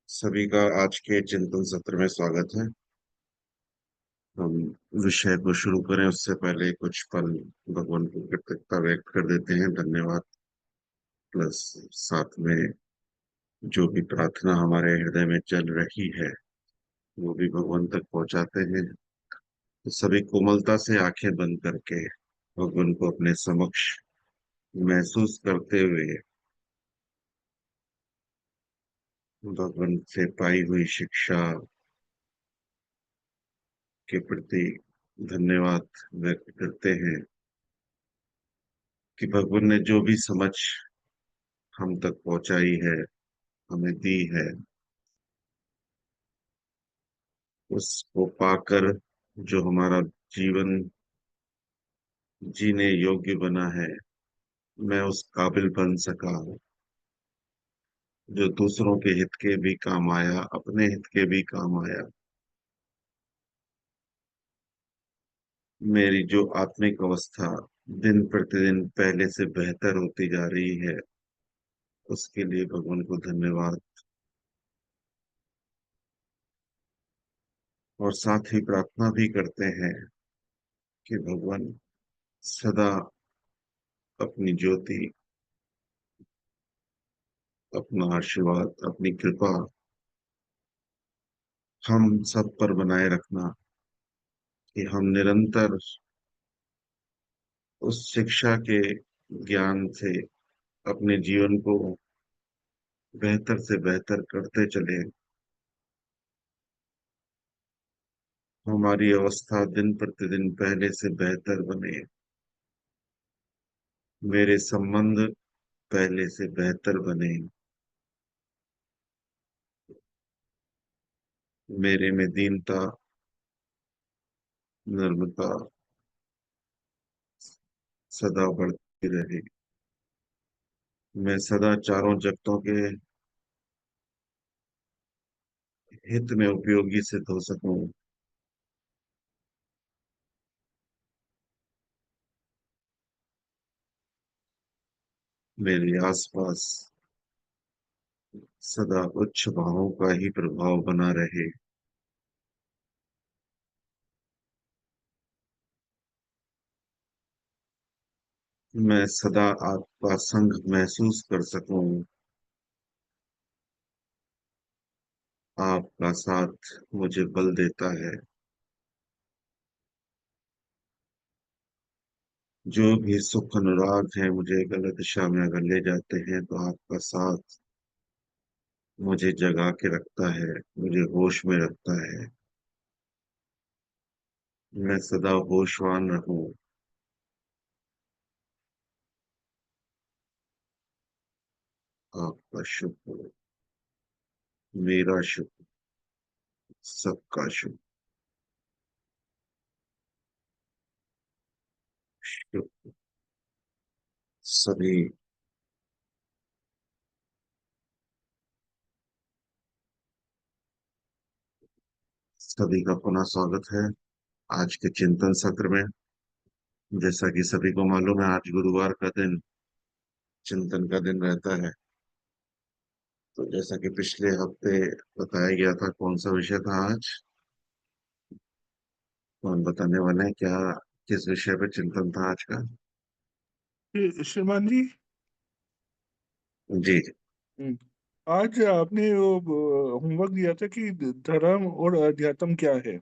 सभी का आज के चिंतन सत्र में स्वागत है। हम विषय को शुरू करें उससे पहले कुछ पल भगवान को कृतज्ञता व्यक्त कर देते हैं। धन्यवाद प्लस साथ में जो भी प्रार्थना हमारे हृदय में चल रही है वो भी भगवान तक पहुंचाते हैं। तो सभी कोमलता से आंखें बंद करके भगवान को अपने समक्ष महसूस करते हुए भगवान से पाई हुई शिक्षा के प्रति धन्यवाद व्यक्त करते हैं कि भगवान ने जो भी समझ हम तक पहुंचाई है, हमें दी है, उसको पाकर जो हमारा जीवन जीने योग्य बना है, मैं उस काबिल बन सका हूँ जो दूसरों के हित के भी काम आया, अपने हित के भी काम आया। मेरी जो आत्मिक अवस्था दिन प्रतिदिन पहले से बेहतर होती जा रही है, उसके लिए भगवान को धन्यवाद। और साथ ही प्रार्थना भी करते हैं कि भगवान सदा अपनी ज्योति, अपना आशीर्वाद, अपनी कृपा हम सब पर बनाए रखना, कि हम निरंतर उस शिक्षा के ज्ञान से अपने जीवन को बेहतर से बेहतर करते चले। हमारी अवस्था दिन प्रतिदिन पहले से बेहतर बने, मेरे संबंध पहले से बेहतर बने, मेरे में दीनता, नम्रता सदा बढ़ती रहे, मैं सदा चारों जगतों के हित में उपयोगी सिद्ध हो सकूं। मेरे आसपास सदा उच्च भावों का ही प्रभाव बना रहे, मैं सदा आपका संग महसूस कर सकूं, आपका साथ मुझे बल देता है। जो भी सुख अनुराग है मुझे गलत दिशा में अगर ले जाते हैं तो आपका साथ मुझे जगा के रखता है, मुझे होश में रखता है। मैं सदा होशवान रहूं। आपका शुक्र, मेरा शुक्र, सबका शुक्र। शुक्र सभी सभी का पुनः स्वागत है आज के चिंतन सत्र में। जैसा कि सभी को मालूम है, आज गुरुवार का दिन चिंतन का दिन रहता है। तो जैसा कि पिछले हफ्ते बताया गया था, कौन सा विषय था आज? कौन बताने वाले हैं क्या? किस विषय पर चिंतन था आज का? श्रीमान जी। जी जी। हम्म, आज आपने वो होमवर्क दिया था कि धर्म और अध्यात्म क्या है।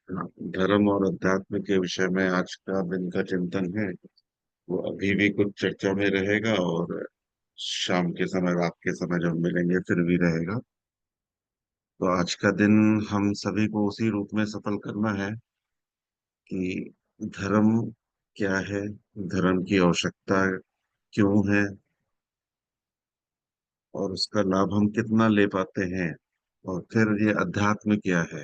हाँ, धर्म और अध्यात्म के विषय में आज का दिन का चिंतन है। वो अभी भी कुछ चर्चा में रहेगा और शाम के समय, रात के समय जब मिलेंगे फिर भी रहेगा। तो आज का दिन हम सभी को उसी रूप में सफल करना है कि धर्म क्या है, धर्म की आवश्यकता क्यों है, और उसका लाभ हम कितना ले पाते हैं। और फिर ये अध्यात्म क्या है।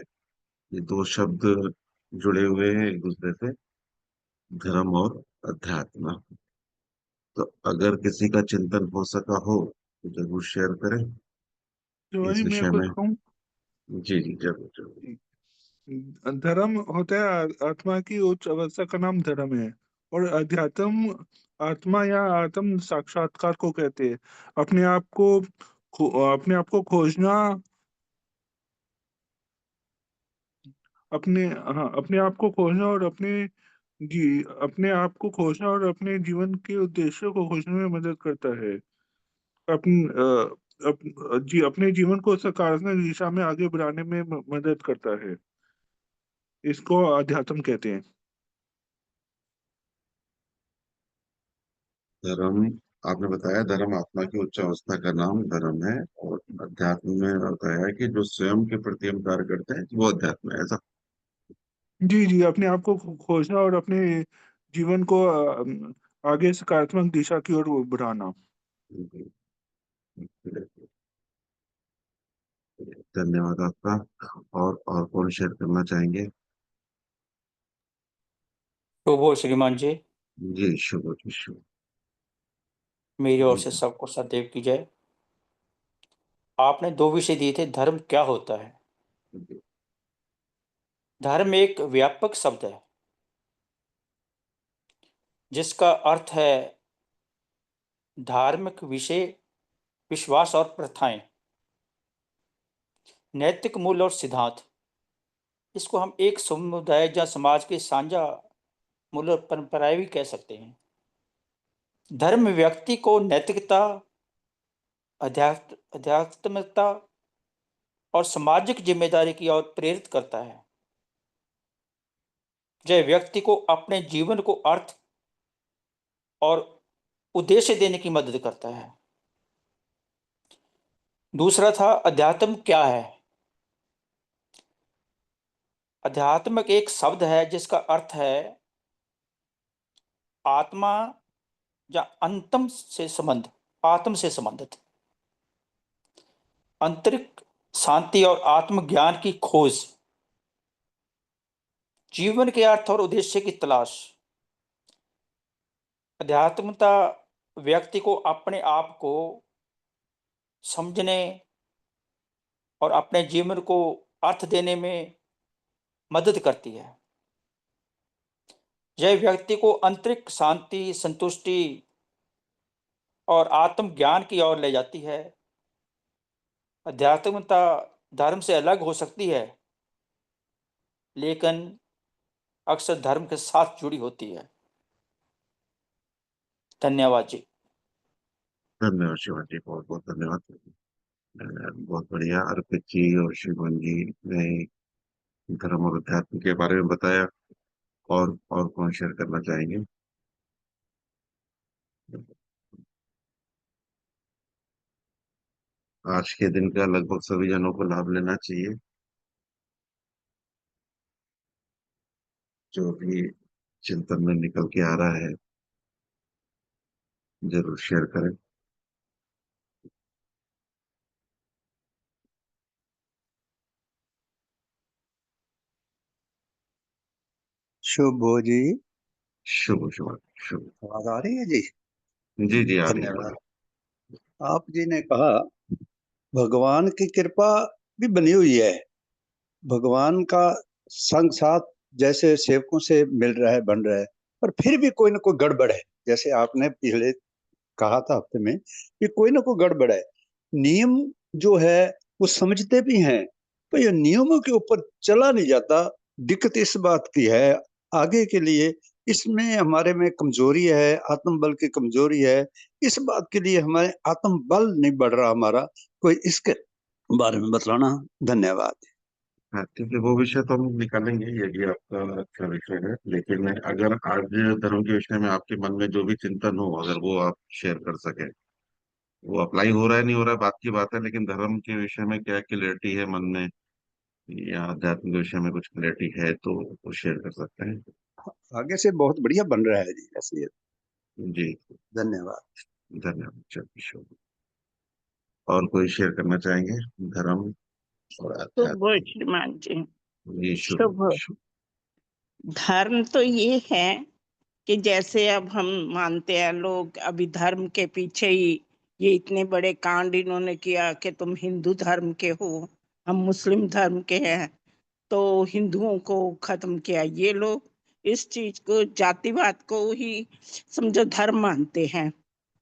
ये दो शब्द जुड़े हुए हैं एक दूसरे से, धर्म और अध्यात्म। तो अगर किसी का चिंतन हो सका हो तो जरूर शेयर करें श्रीमान इस जी, मैं विषय में। कुछ कहूँ। जी जी, जरूर जरूर। धर्म होता है आत्मा की उच्च अवस्था का नाम धर्म है। और अध्यात्म आत्मा या आत्म साक्षात्कार को कहते हैं। अपने आप को अपने आप को खोजना, अपने हाँ, अपने आप को खोजना और अपने आप को खोजना और अपने जीवन के उद्देश्यों को खोजने में मदद करता है। अपन जी अपने जीवन को सकारात्मक दिशा में आगे बढ़ाने में मदद करता है। इसको अध्यात्म कहते हैं। धर्म, आपने बताया धर्म आत्मा की उच्च अवस्था का नाम धर्म है, और अध्यात्म में बताया है कि जो स्वयं के प्रति हम कार्य करते हैं वो अध्यात्म है, ऐसा? जी जी, अपने आप को खोजना और अपने जीवन को आगे सकारात्मक दिशा की ओर बढ़ाना। धन्यवाद आपका। और कौन शेयर करना चाहेंगे? शुभ हो श्रीमान जी। जी शुभ जी शुभ। मेरी ओर से सबको सदैव की जय। आपने दो विषय दिए थे, धर्म क्या होता है। धर्म एक व्यापक शब्द है जिसका अर्थ है धार्मिक विषय, विश्वास और प्रथाएं, नैतिक मूल्य और सिद्धांत। इसको हम एक समुदाय या समाज के साझा मूल्य और परंपराएं भी कह सकते हैं। धर्म व्यक्ति को नैतिकता, आध्यात्मिकता और सामाजिक जिम्मेदारी की ओर प्रेरित करता है। यह व्यक्ति को अपने जीवन को अर्थ और उद्देश्य देने की मदद करता है। दूसरा था अध्यात्म क्या है। अध्यात्म एक शब्द है जिसका अर्थ है आत्मा या अंतम से संबंध, आत्म से संबंधित आंतरिक शांति और आत्मज्ञान की खोज, जीवन के अर्थ और उद्देश्य की तलाश। अध्यात्मता व्यक्ति को अपने आप को समझने और अपने जीवन को अर्थ देने में मदद करती है। यह व्यक्ति को आंतरिक शांति, संतुष्टि और आत्मज्ञान की ओर ले जाती है। अध्यात्मता धर्म से अलग हो सकती है लेकिन अक्सर धर्म के साथ जुड़ी होती है। धन्यवाद जी। धन्यवाद शिवान जी, बहुत बहुत धन्यवाद। बहुत बढ़िया अर्पित जी और शिवान जी ने धर्म और अध्यात्म के बारे में बताया। और कौन शेयर करना चाहेंगे? आज के दिन का लगभग सभी जनों को लाभ लेना चाहिए। जो भी चिंतन में निकल के आ रहा है जरूर शेयर करें। शुभ हो जी। शुभ शुभ शुभ। आवाज आ रही है जी? जी जी, आ रही है, धन्यवाद। बोलिए। आप जी ने कहा भगवान की कृपा भी बनी हुई है, भगवान का संग साथ जैसे सेवकों से मिल रहा है, बन रहा है, पर फिर भी कोई ना कोई गड़बड़ है। जैसे आपने पहले कहा था हफ्ते में कि कोई ना कोई गड़बड़ है। नियम जो है वो समझते भी हैं, तो ये नियमों के ऊपर चला नहीं जाता। दिक्कत इस बात की है आगे के लिए, इसमें हमारे में कमजोरी है, आत्मबल की कमजोरी है। इस बात के लिए हमारे आत्मबल नहीं बढ़ रहा हमारा। कोई इसके बारे में बतलाना। धन्यवाद। हाँ ठीक है, वो विषय तो हम निकालेंगे, ये भी आपका अच्छा विषय है। लेकिन अगर आज धर्म के विषय में आपके मन में जो भी चिंतन हो, अगर वो आप शेयर कर सके, वो अप्लाई हो रहा है नहीं हो रहा है बात की बात है, लेकिन धर्म के विषय में क्या क्लियरिटी है मन में, या अध्यात्म के विषय में कुछ क्लियरिटी है तो वो शेयर कर सकते हैं। आगे से बहुत बढ़िया बन रहा है जी, ऐसे। जी। धन्यवाद। धन्यवाद, चलिए शुभ। और कोई शेयर करना चाहेंगे? धर्म और शुभ अध्यात्म। श्रीमान जी। ये शुभ शुभ। शुभ। धर्म तो ये है कि जैसे अब हम मानते हैं लोग अभी धर्म के पीछे ही ये इतने बड़े कांड इन्होंने किया कि तुम हिंदू धर्म के हो, हम मुस्लिम धर्म के हैं, तो हिंदुओं को खत्म किया ये लोग। इस चीज को, जातिवाद को ही समझो धर्म मानते हैं।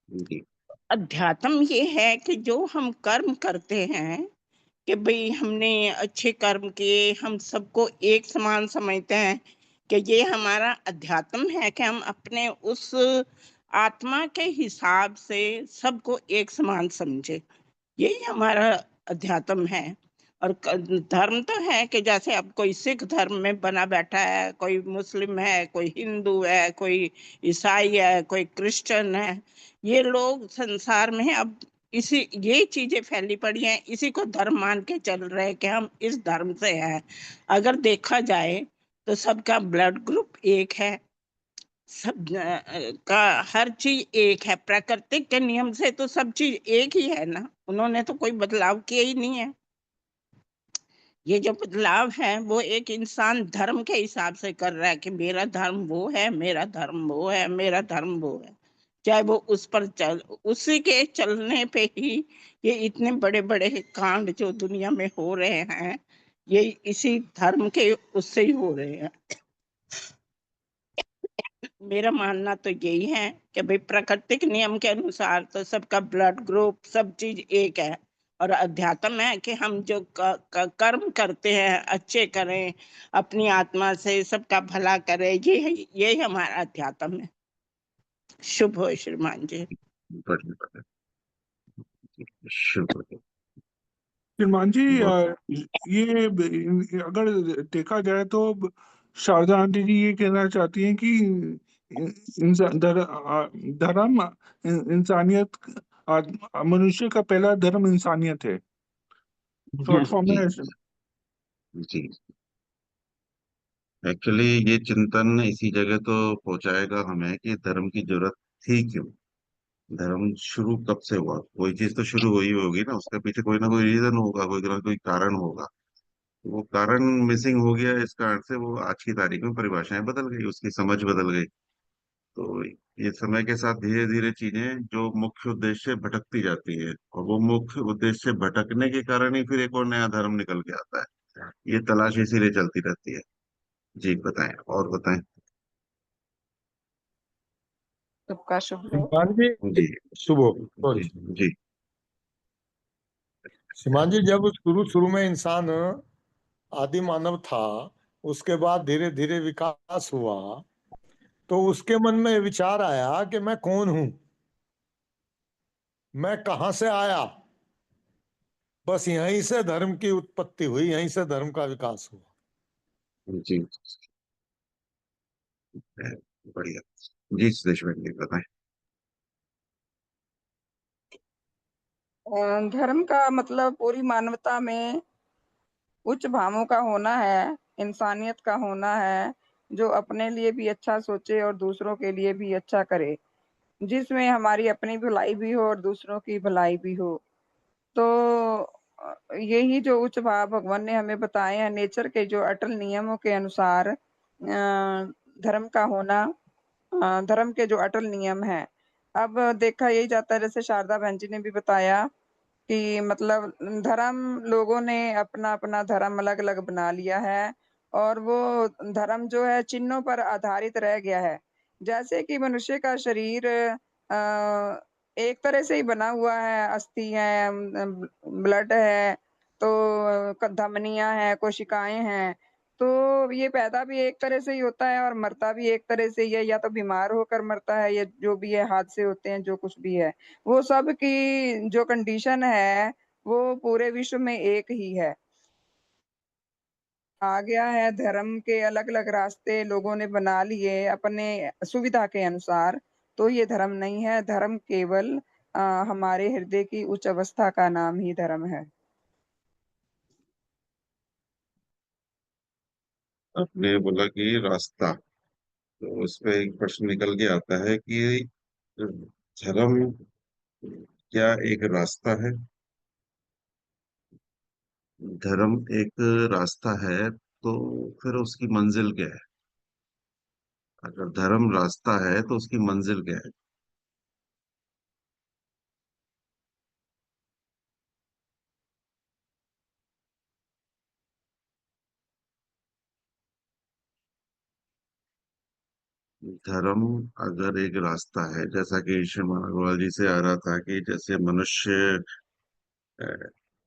जी अध्यात्म ये है कि जो हम कर्म करते हैं, कि भाई हमने अच्छे कर्म किए, हम सबको एक समान समझते हैं, कि ये हमारा अध्यात्म है कि हम अपने उस आत्मा के हिसाब से सबको एक समान समझे। यही हमारा अध्यात्म है। और धर्म तो है कि जैसे अब कोई सिख धर्म में बना बैठा है, कोई मुस्लिम है, कोई हिंदू है, कोई ईसाई है, कोई क्रिश्चियन है। ये लोग संसार में अब इसी ये चीजें फैली पड़ी हैं, इसी को धर्म मान के चल रहे हैं कि हम इस धर्म से हैं। अगर देखा जाए तो सबका ब्लड ग्रुप एक है, सब का हर चीज एक है। प्राकृतिक के नियम से तो सब चीज एक ही है ना, उन्होंने तो कोई बदलाव किया ही नहीं है। ये जो बदलाव है वो एक इंसान धर्म के हिसाब से कर रहा है कि मेरा धर्म वो है, मेरा धर्म वो है, मेरा धर्म वो है। चाहे वो उस पर चल, उसी के चलने पे ही ये इतने बड़े बड़े कांड जो दुनिया में हो रहे हैं, ये इसी धर्म के उससे ही हो रहे हैं। मेरा मानना तो यही है कि भाई प्राकृतिक नियम के अनुसार तो सबका ब्लड ग्रुप सब चीज एक है। और अध्यात्म है कि हम जो कर्म करते हैं अच्छे करें, अपनी आत्मा से सबका भला करें, ये हमारा अध्यात्म है। शुभ हो श्रीमान जी। बढ़िया बढ़िया। शुक्र है। श्रीमान जी, बहुत ये अगर देखा जाए तो शारदा आंटी जी ये कहना चाहती हैं कि इंसान धर्म इंसानियत, मनुष्य का पहला धर्म इंसानियत है। शॉर्ट फॉर्म जी में जी। एक्चुअली ये चिंतन इसी जगह तो पहुंचाएगा हमें कि धर्म की जरूरत थी क्यों। धर्म शुरू कब से हुआ, कोई चीज तो शुरू हुई होगी ना, उसके पीछे कोई ना कोई रीजन होगा, कोई ना कोई कारण होगा। वो कारण मिसिंग हो गया, इस कारण से वो आज की तारीख में परिभाषाएं बदल गई, उसकी समझ बदल गई। तो ये समय के साथ धीरे धीरे चीजें जो मुख्य उद्देश्य भटकती जाती है, और वो मुख्य उद्देश्य भटकने के कारण ही फिर एक और नया धर्म निकल के आता है। ये तलाश इसीलिए चलती रहती है। जी बताएं, और बताएं। सबका शुभ हो। श्रीमान जी, जी शुभ हो। जी सॉरी जी श्रीमान जी, जब शुरू शुरू में इंसान आदि मानव था, उसके बाद धीरे धीरे विकास हुआ, तो उसके मन में विचार आया कि मैं कौन हूं, मैं कहां से आया। बस यहीं से धर्म की उत्पत्ति हुई, यहीं से धर्म का विकास हुआ। जी। बढ़िया। जी सुदेश भाई जी बताएं। धर्म का मतलब पूरी मानवता में उच्च भावों का होना है, इंसानियत का होना है, जो अपने लिए भी अच्छा सोचे और दूसरों के लिए भी अच्छा करे, जिसमें हमारी अपनी भलाई भी हो और दूसरों की भलाई भी हो। तो यही जो उच्च भाव भगवान ने हमें बताए हैं, नेचर के जो अटल नियमों के अनुसार धर्म का होना, धर्म के जो अटल नियम है। अब देखा यही जाता है, जैसे शारदा बहन जी ने भी बताया कि मतलब धर्म, लोगों ने अपना अपना धर्म अलग अलग बना लिया है, और वो धर्म जो है चिन्हों पर आधारित रह गया है। जैसे कि मनुष्य का शरीर एक तरह से ही बना हुआ है, अस्थि है, ब्लड है, तो धमनियां हैं, कोशिकाएं हैं। तो ये पैदा भी एक तरह से ही होता है और मरता भी एक तरह से ही है, या तो बीमार होकर मरता है, या जो भी है हादसे होते हैं, जो कुछ भी है वो सब की जो कंडीशन है वो पूरे विश्व में एक ही है। आ गया है धर्म के अलग अलग रास्ते लोगों ने बना लिए अपने सुविधा के अनुसार। तो ये धर्म नहीं है, धर्म केवल हमारे हृदय की उच्च अवस्था का नाम ही धर्म है। आपने बोला कि रास्ता, तो उस पे एक प्रश्न निकल के आता है कि धर्म क्या एक रास्ता है? धर्म एक रास्ता है तो फिर उसकी मंजिल क्या है? अगर धर्म रास्ता है तो उसकी मंजिल क्या है? धर्म अगर एक रास्ता है, जैसा कि श्रीमान अग्रवाल जी से आ रहा था कि जैसे मनुष्य अ,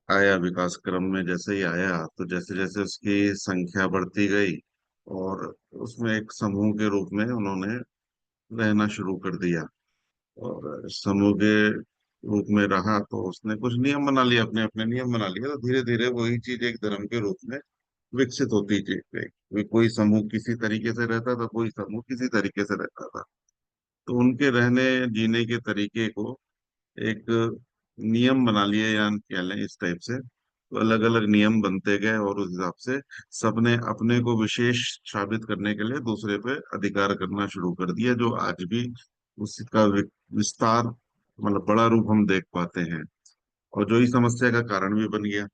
आया विकास क्रम में, जैसे ही आया तो जैसे जैसे उसकी संख्या बढ़ती गई और उसमें एक समूह के रूप में उन्होंने रहना शुरू कर दिया, और समूह के रूप में रहा तो उसने कुछ नियम बना लिए, अपने अपने नियम बना लिए, तो धीरे धीरे वही चीज एक धर्म के रूप में विकसित होती गई। कोई समूह किसी तरीके से रहता था, कोई समूह किसी तरीके से रहता था, तो उनके रहने जीने के तरीके को एक नियम बना लिए या कह लें इस टाइप से, तो अलग अलग नियम बनते गए और उस हिसाब से सबने अपने को विशेष साबित करने के लिए दूसरे पे अधिकार करना शुरू कर दिया, जो आज भी उसका विस्तार, मतलब बड़ा रूप हम देख पाते हैं, और जो ही समस्या का कारण भी बन गया।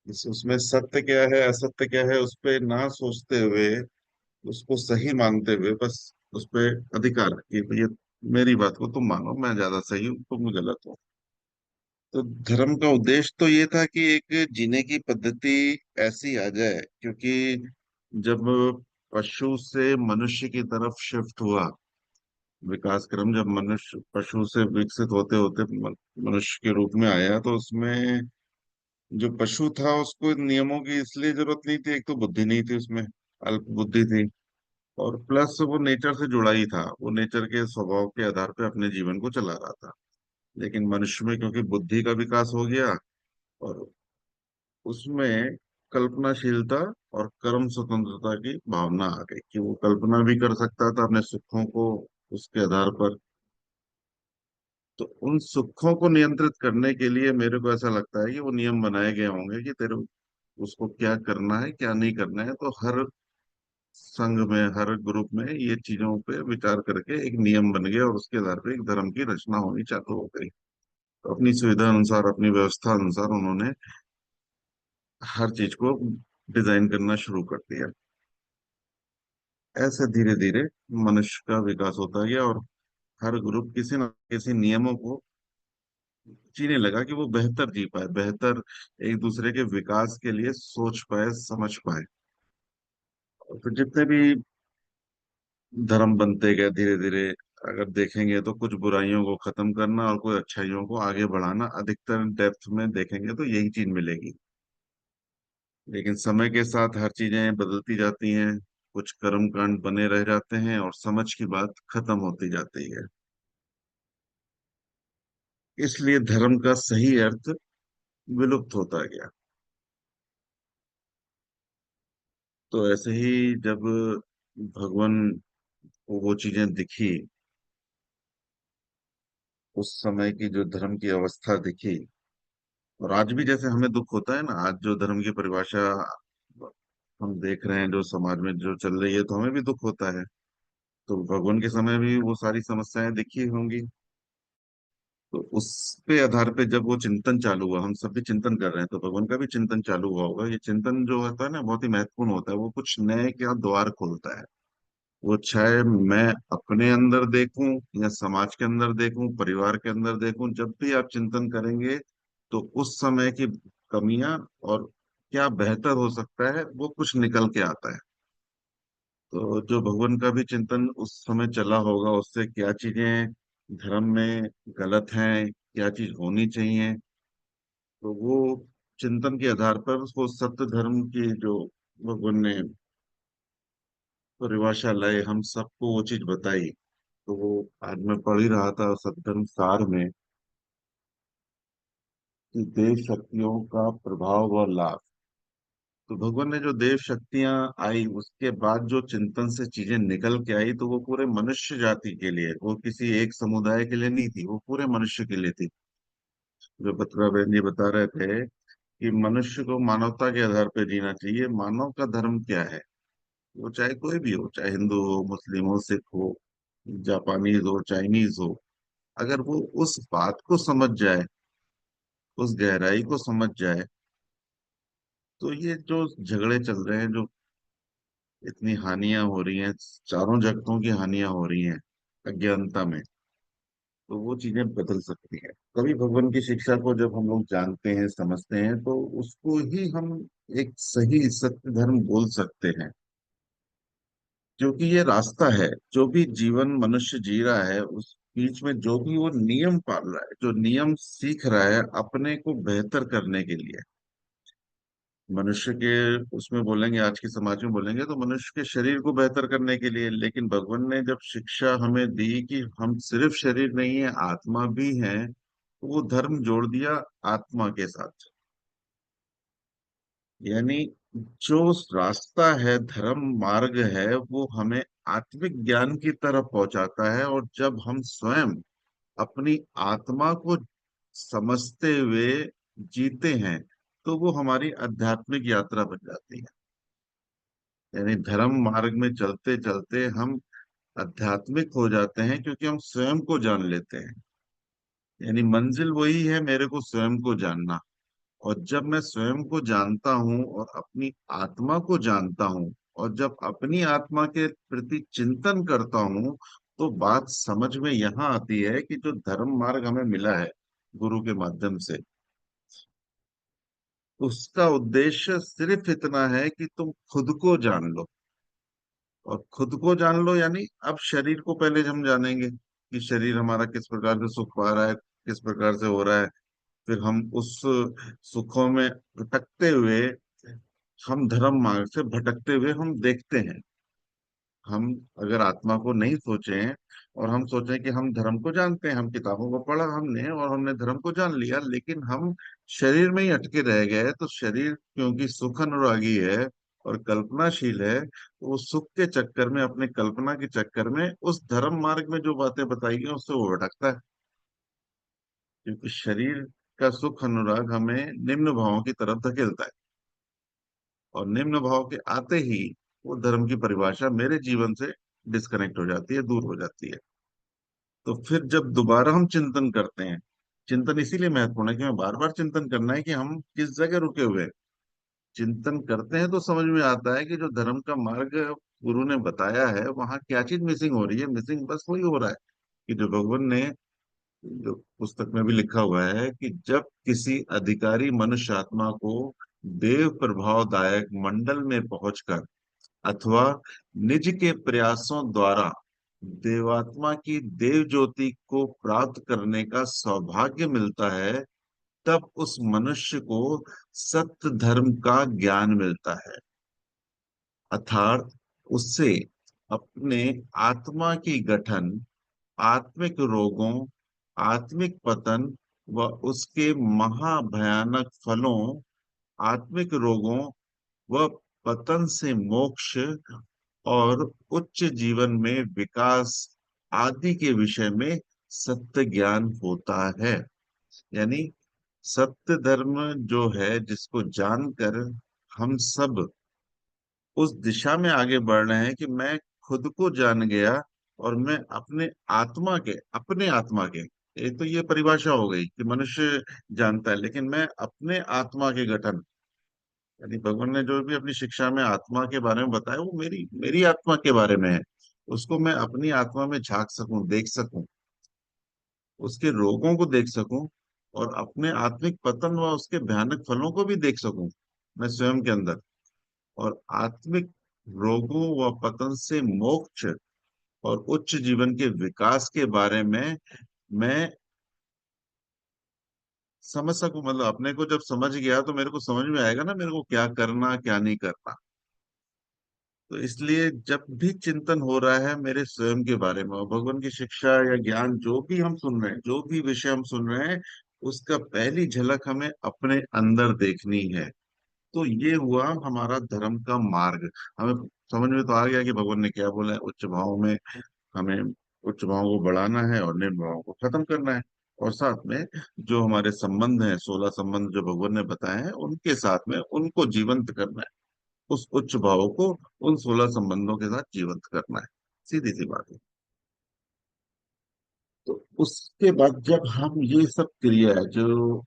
उसमें सत्य क्या है असत्य क्या है उस पे ना सोचते हुए, उसको सही मानते हुए, बस उस पे अधिकार कि ये मेरी बात को तुम मानो, मैं ज्यादा सही हूँ तुम गलत हो। तो धर्म का उद्देश्य तो ये था कि एक जीने की पद्धति ऐसी आ जाए, क्योंकि जब पशु से मनुष्य की तरफ शिफ्ट हुआ विकास क्रम, जब मनुष्य पशु से विकसित होते होते मनुष्य के रूप में आया, तो उसमें जो पशु था उसको नियमों की इसलिए जरूरत नहीं थी, एक तो बुद्धि नहीं थी उसमें, अल्प बुद्धि थी, और प्लस वो नेचर से जुड़ा ही था, वो नेचर के स्वभाव के आधार पे अपने जीवन को चला रहा था। लेकिन मनुष्य में क्योंकि बुद्धि का विकास हो गया, और उसमें कल्पनाशीलता और कर्म स्वतंत्रता की भावना आ गई कि वो कल्पना भी कर सकता था अपने सुखों को उसके आधार पर। तो उन सुखों को नियंत्रित करने के लिए मेरे को ऐसा लगता है कि वो नियम बनाए गए होंगे कि तेरे उसको क्या करना है क्या नहीं करना है, तो हर संघ में हर ग्रुप में ये चीजों पे विचार करके एक नियम बन गया, और उसके आधार पे एक धर्म की रचना होनी चालू हो गई। तो अपनी सुविधा अनुसार अपनी व्यवस्था अनुसार उन्होंने हर चीज को डिजाइन करना शुरू कर दिया। ऐसे धीरे धीरे मनुष्य का विकास होता गया, और हर ग्रुप किसी न किसी नियमों को जीने लगा कि वो बेहतर जी पाए, बेहतर एक दूसरे के विकास के लिए सोच पाए समझ पाए। और फिर जितने भी धर्म बनते गए धीरे धीरे, अगर देखेंगे तो कुछ बुराइयों को खत्म करना और कुछ अच्छाइयों को आगे बढ़ाना, अधिकतर डेप्थ में देखेंगे तो यही चीज मिलेगी। लेकिन समय के साथ हर चीजें बदलती जाती हैं, कुछ कर्म कांड बने रह जाते हैं और समझ की बात खत्म होती जाती है। इसलिए धर्म का सही अर्थ विलुप्त होता गया। तो ऐसे ही जब भगवान को वो चीजें दिखी, उस समय की जो धर्म की अवस्था दिखी, और आज भी जैसे हमें दुख होता है ना, आज जो धर्म की परिभाषा हम देख रहे हैं जो समाज में जो चल रही है, तो हमें भी दुख होता है। तो भगवान के समय भी वो सारी समस्याएं दिखी होंगी। तो उस पे आधार पे जब वो चिंतन चालू हुआ, हम सब भी चिंतन कर रहे हैं, तो भगवान का भी चिंतन चालू हुआ होगा। ये चिंतन जो होता है ना बहुत ही महत्वपूर्ण होता है, वो कुछ नए क्या द्वार खोलता है। वो चाहे मैं अपने अंदर देखूं या समाज के अंदर देखूं परिवार के अंदर देखूं, जब भी आप चिंतन करेंगे तो उस समय की कमियां और क्या बेहतर हो सकता है वो कुछ निकल के आता है। तो जो भगवान का भी चिंतन उस समय चला होगा, उससे क्या चीजें धर्म में गलत हैं, क्या चीज होनी चाहिए, तो वो चिंतन के आधार पर उसको सत्य धर्म की जो भगवान ने परिभाषा लाई, हम सबको वो चीज बताई। तो वो आज मैं पढ़ ही रहा था सत्संग सार में कि देव शक्तियों का प्रभाव और लाभ। तो भगवान ने जो देव शक्तियां आई उसके बाद जो चिंतन से चीजें निकल के आई, तो वो पूरे मनुष्य जाति के लिए, वो किसी एक समुदाय के लिए नहीं थी, वो पूरे मनुष्य के लिए थी। जो बत्रा बहन जी बता रहे थे कि मनुष्य को मानवता के आधार पर जीना चाहिए। मानव का धर्म क्या है, वो चाहे कोई भी हो, चाहे हिंदू हो मुस्लिम हो सिख हो जापानीज हो चाइनीज हो, अगर वो उस बात को समझ जाए, उस गहराई को समझ जाए, तो ये जो झगड़े चल रहे हैं, जो इतनी हानियां हो रही हैं, चारों जगतों की हानियां हो रही हैं अज्ञानता में, तो वो चीजें बदल सकती हैं। कभी भगवान की शिक्षा को जब हम लोग जानते हैं समझते हैं, तो उसको ही हम एक सही सत्य धर्म बोल सकते हैं। क्योंकि ये रास्ता है, जो भी जीवन मनुष्य जी रहा है उस बीच में जो भी वो नियम पाल रहा है, जो नियम सीख रहा है अपने को बेहतर करने के लिए, मनुष्य के उसमें बोलेंगे, आज के समाज में बोलेंगे तो मनुष्य के शरीर को बेहतर करने के लिए। लेकिन भगवान ने जब शिक्षा हमें दी कि हम सिर्फ शरीर नहीं है, आत्मा भी है, तो वो धर्म जोड़ दिया आत्मा के साथ। यानी जो रास्ता है, धर्म मार्ग है, वो हमें आत्मिक ज्ञान की तरफ पहुंचाता है। और जब हम स्वयं अपनी आत्मा को समझते हुए जीते हैं, तो वो हमारी आध्यात्मिक यात्रा बन जाती है। यानी धर्म मार्ग में चलते चलते हम आध्यात्मिक हो जाते हैं, क्योंकि हम स्वयं को जान लेते हैं। यानी मंजिल वही है, मेरे को स्वयं को जानना। और जब मैं स्वयं को जानता हूँ और अपनी आत्मा को जानता हूँ, और जब अपनी आत्मा के प्रति चिंतन करता हूँ, तो बात समझ में यहाँ आती है कि जो धर्म मार्ग हमें मिला है गुरु के माध्यम से, उसका उद्देश्य सिर्फ इतना है कि तुम खुद को जान लो। और खुद को जान लो यानी अब शरीर को पहले हम जानेंगे कि शरीर हमारा किस प्रकार से सुख पा रहा है, किस प्रकार से हो रहा है। फिर हम उस सुखों में भटकते हुए, हम धर्म मार्ग से भटकते हुए हम देखते हैं। हम अगर आत्मा को नहीं सोचें और हम सोचें कि हम धर्म को जानते हैं, हम किताबों को पढ़ा हमने और हमने धर्म को जान लिया, लेकिन हम शरीर में ही अटके रह गए, तो शरीर क्योंकि सुख अनुरागी है और कल्पनाशील है, तो वो सुख के चक्कर में, अपने कल्पना के चक्कर में उस धर्म मार्ग में जो बातें बताई गई उससे वो भटकता है। क्योंकि शरीर का सुख अनुराग हमें निम्न भावों की तरफ धकेलता है, और निम्न भाव के आते ही वो धर्म की परिभाषा मेरे जीवन से डिस्कनेक्ट हो जाती है, दूर हो जाती है। तो फिर जब दोबारा हम चिंतन करते हैं, चिंतन इसीलिए महत्वपूर्ण है कि हमें बार बार चिंतन करना है कि हम किस जगह रुके हुए हैं। चिंतन करते हैं तो समझ में आता है कि जो धर्म का मार्ग गुरु ने बताया है वहां क्या चीज मिसिंग हो रही है। मिसिंग बस वही हो रहा है कि जो भगवान ने, जो पुस्तक में भी लिखा हुआ है कि जब किसी अधिकारी मनुष्य आत्मा को देव प्रभावदायक मंडल में पहुंचकर अथवा निज के प्रयासों द्वारा देवात्मा की देव ज्योति को प्राप्त करने का सौभाग्य मिलता है, तब उस मनुष्य को सत्य धर्म का ज्ञान मिलता है। अर्थात उससे अपने आत्मा की गठन, आत्मिक रोगों, आत्मिक पतन व उसके महाभयानक फलों, आत्मिक रोगों व पतन से मोक्ष और उच्च जीवन में विकास आदि के विषय में सत्य ज्ञान होता है। यानी सत्य धर्म जो है, जिसको जानकर हम सब उस दिशा में आगे बढ़ रहे हैं कि मैं खुद को जान गया और मैं अपने आत्मा के, एक तो ये परिभाषा हो गई कि मनुष्य जानता है, लेकिन मैं अपने आत्मा के गठन, यानी भगवान ने जो भी अपनी शिक्षा में आत्मा के बारे में बताया वो मेरी मेरी आत्मा के बारे में है। उसको मैं अपनी आत्मा में झांक सकूं, देख सकूं, उसके रोगों को देख सकूं, और अपने आत्मिक पतन व उसके भयानक फलों को भी देख सकूं मैं स्वयं के अंदर। और आत्मिक रोगों व पतन से मोक्ष और उच्च जीवन के विकास के बारे में मैं समझ सकूं। मतलब अपने को जब समझ गया तो मेरे को समझ में आएगा ना मेरे को क्या करना क्या नहीं करना। तो इसलिए जब भी चिंतन हो रहा है मेरे स्वयं के बारे में, और भगवान की शिक्षा या ज्ञान जो भी हम सुन रहे हैं, जो भी विषय हम सुन रहे हैं, उसका पहली झलक हमें अपने अंदर देखनी है। तो ये हुआ हमारा धर्म का मार्ग। हमें समझ में तो आ गया कि भगवान ने क्या बोला है। उच्च भाव में हमें उच्च भाव को बढ़ाना है और निम्न भाव को खत्म करना है। और साथ में जो हमारे संबंध हैं, 16 संबंध जो भगवान ने बताए हैं, उनके साथ में उनको जीवंत करना है। उस उच्च भाव को उन 16 संबंधों के साथ जीवंत करना है। सीधी सी बात है। तो उसके बाद जब हम ये सब क्रिया जो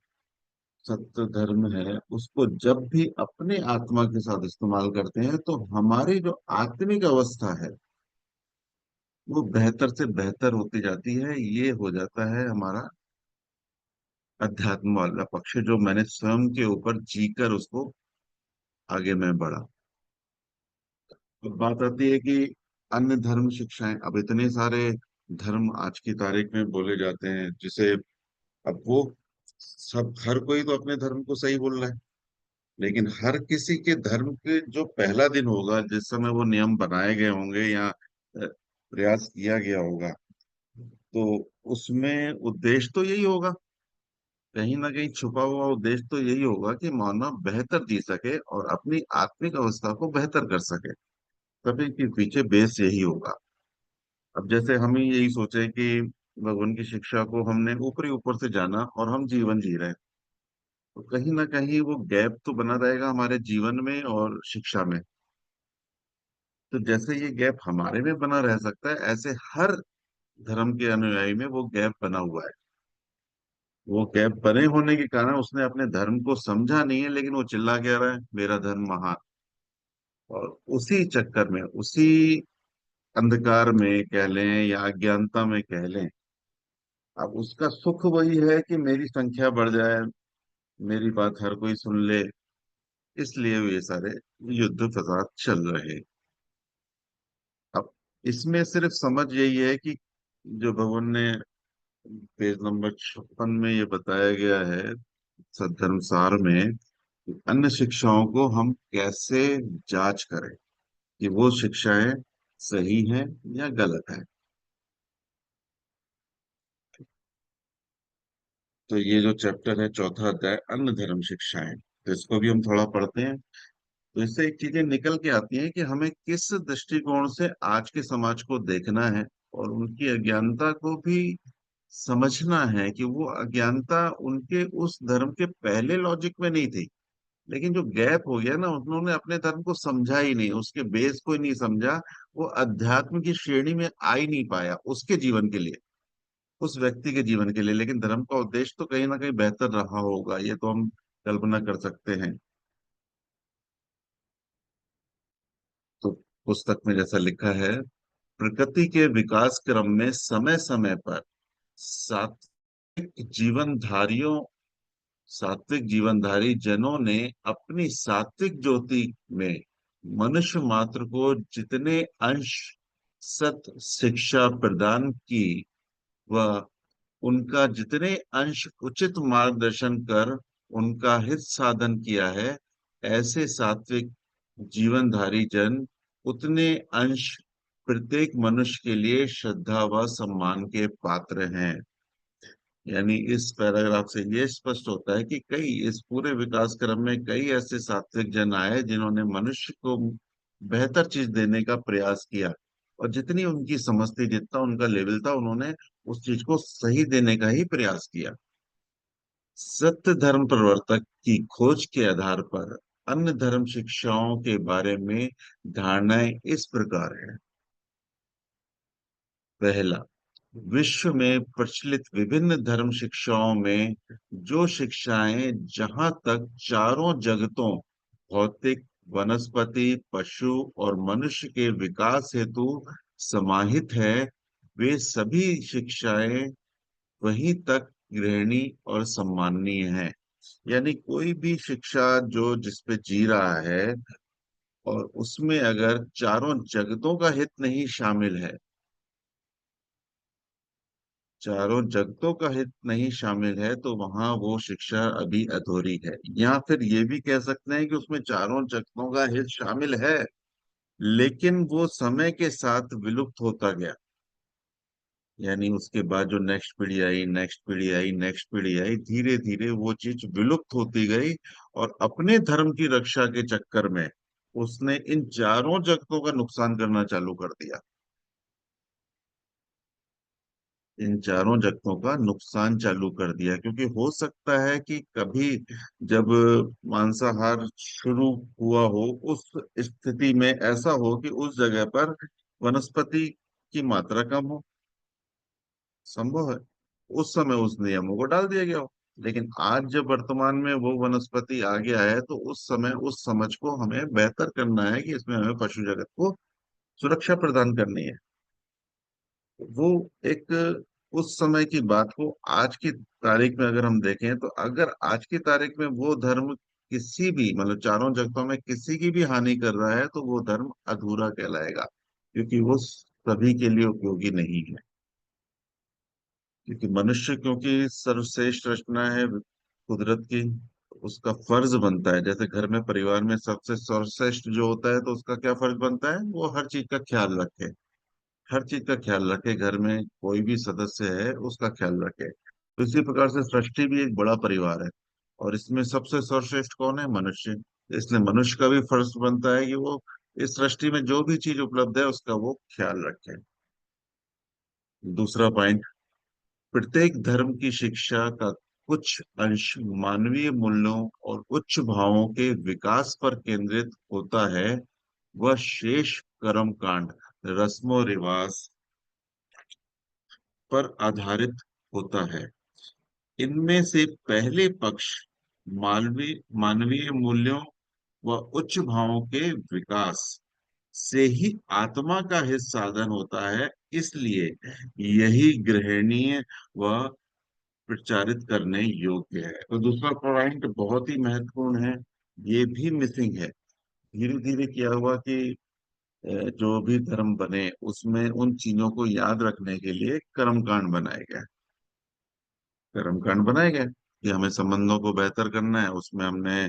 सत्य धर्म है उसको जब भी अपने आत्मा के साथ इस्तेमाल करते हैं, तो हमारी जो आत्मिक अवस्था है वो बेहतर से बेहतर होती जाती है। ये हो जाता है हमारा अध्यात्म वाला पक्ष, जो मैंने स्वयं के ऊपर जीकर उसको आगे में बढ़ा। अब बात आती है कि अन्य धर्म शिक्षाएं, अब इतने सारे धर्म आज की तारीख में बोले जाते हैं, जिसे अब वो सब हर कोई तो अपने धर्म को सही बोल रहा है, लेकिन हर किसी के धर्म के जो पहला दिन होगा, जिस समय वो नियम बनाए गए होंगे या प्रयास किया गया होगा, तो उसमें उद्देश्य तो यही होगा, कहीं ना कहीं छुपा हुआ उद्देश्य तो यही होगा कि मानव बेहतर जी सके और अपनी आत्मिक अवस्था को बेहतर कर सके। तभी के पीछे बेस यही होगा। अब जैसे हम ही यही सोचे कि भगवान की शिक्षा को हमने ऊपरी ऊपर से जाना और हम जीवन जी रहे हैं, तो कहीं ना कहीं वो गैप तो बना रहेगा हमारे जीवन में और शिक्षा में। तो जैसे ये गैप हमारे में बना रह सकता है, ऐसे हर धर्म के अनुयायी में वो गैप बना हुआ है। वो गैप बने होने के कारण उसने अपने धर्म को समझा नहीं है, लेकिन वो चिल्ला क्या रहा है, मेरा धर्म महान। और उसी चक्कर में, उसी अंधकार में कह लें या अज्ञानता में कह लें, अब उसका सुख वही है कि मेरी संख्या बढ़ जाए, मेरी बात हर कोई सुन ले, इसलिए ये सारे युद्ध फसाद चल रहे। अब इसमें सिर्फ समझ यही है कि जो भगवान ने पेज नंबर 56 में ये बताया गया है सद्धर्म सार में, कि अन्य शिक्षाओं को हम कैसे जांच करें कि वो शिक्षाएं सही हैं या गलत है। तो ये जो चैप्टर है, चौथा अध्याय, अन्य धर्म शिक्षाएं, तो इसको भी हम थोड़ा पढ़ते हैं। तो इससे एक चीजें निकल के आती हैं कि हमें किस दृष्टिकोण से आज के समाज को देखना है, और उनकी अज्ञानता को भी समझना है कि वो अज्ञानता उनके उस धर्म के पहले लॉजिक में नहीं थी, लेकिन जो गैप हो गया ना, उन्होंने अपने धर्म को समझा ही नहीं, उसके बेस को ही नहीं समझा, वो अध्यात्म की श्रेणी में आ ही नहीं पाया उसके जीवन के लिए, उस व्यक्ति के जीवन के लिए। लेकिन धर्म का उद्देश्य तो कहीं ना कहीं बेहतर रहा होगा, ये तो हम कल्पना कर सकते हैं। तो पुस्तक में जैसा लिखा है, प्रकृति के विकास क्रम में समय समय पर सात्विक जीवनधारियों सात्विक जीवनधारी जनों ने अपनी सात्विक ज्योति में मनुष्य मात्र को जितने अंश सत शिक्षा प्रदान की, वह उनका जितने अंश उचित मार्गदर्शन कर उनका हित साधन किया है, ऐसे सात्विक जीवनधारी जन उतने अंश प्रत्येक मनुष्य के लिए श्रद्धा व सम्मान के पात्र हैं। यानी इस पैराग्राफ से ये स्पष्ट होता है कि कई इस पूरे विकास क्रम में कई ऐसे सात्विक जन आए जिन्होंने मनुष्य को बेहतर चीज देने का प्रयास किया, और जितनी उनकी समझ थी, जितना उनका लेवल था, उन्होंने उस चीज को सही देने का ही प्रयास किया। सत्य धर्म प्रवर्तक की खोज के आधार पर अन्य धर्म शिक्षाओं के बारे में धारणाएं इस प्रकार है। पहला, विश्व में प्रचलित विभिन्न धर्म शिक्षाओं में जो शिक्षाएं जहां तक चारों जगतों, भौतिक, वनस्पति, पशु और मनुष्य के विकास हेतु समाहित है, वे सभी शिक्षाएं वहीं तक ग्रहणीय और सम्माननीय है। यानी कोई भी शिक्षा जो जिस पे जी रहा है, और उसमें अगर चारों जगतों का हित नहीं शामिल है, चारों जगतों का हित नहीं शामिल है, तो वहां वो शिक्षा अभी अधूरी है। या फिर ये भी कह सकते हैं कि उसमें चारों जगतों का हित शामिल है, लेकिन वो समय के साथ विलुप्त होता गया। यानी उसके बाद जो नेक्स्ट पीढ़ी आई, नेक्स्ट पीढ़ी आई, नेक्स्ट पीढ़ी आई, धीरे धीरे वो चीज विलुप्त होती गई, और अपने धर्म की रक्षा के चक्कर में उसने इन चारों जगतों का नुकसान करना चालू कर दिया। इन चारों जगतों का नुकसान चालू कर दिया, क्योंकि हो सकता है कि कभी जब मांसाहार शुरू हुआ हो, उस स्थिति में ऐसा हो कि उस जगह पर वनस्पति की मात्रा कम हो, संभव है उस समय उस नियमों को डाल दिया गया हो। लेकिन आज जब वर्तमान में वो वनस्पति आ गया है, तो उस समय उस समझ को हमें बेहतर करना है कि इसमें हमें पशु जगत को सुरक्षा प्रदान करनी है। वो एक उस समय की बात को आज की तारीख में अगर हम देखें, तो अगर आज की तारीख में वो धर्म किसी भी, मतलब चारों जगतों में किसी की भी हानि कर रहा है, तो वो धर्म अधूरा कहलाएगा। क्योंकि वो सभी के लिए उपयोगी नहीं है। क्योंकि मनुष्य, क्योंकि सर्वश्रेष्ठ रचना है कुदरत की, उसका फर्ज बनता है, जैसे घर में परिवार में सबसे सर्वश्रेष्ठ जो होता है तो उसका क्या फर्ज बनता है, वो हर चीज का ख्याल रखे। हर चीज का ख्याल रखे, घर में कोई भी सदस्य है उसका ख्याल रखे। तो इसी प्रकार से सृष्टि भी एक बड़ा परिवार है, और इसमें सबसे सर्वश्रेष्ठ कौन है, मनुष्य। इसलिए मनुष्य का भी फर्ज बनता है कि वो इस सृष्टि में जो भी चीज उपलब्ध है उसका वो ख्याल रखे। दूसरा पॉइंट, प्रत्येक धर्म की शिक्षा का कुछ अंश मानवीय मूल्यों और उच्च भावों के विकास पर केंद्रित होता है। वह शेष कर्म कांड, रस्मों रिवाज पर आधारित होता है। इनमें से पहले पक्ष मानवीय मानवीय मूल्यों व उच्च भावों के विकास से ही आत्मा का हित साधन होता है, इसलिए यही ग्रहणीय व प्रचारित करने योग्य है। तो दूसरा पॉइंट बहुत ही महत्वपूर्ण है, ये भी मिसिंग है। धीरे धीरे क्या हुआ कि जो भी धर्म बने उसमें उन चीजों को याद रखने के लिए कर्मकांड बनाए गए। कर्मकांड बनाए गए कि हमें संबंधों को बेहतर करना है, उसमें हमने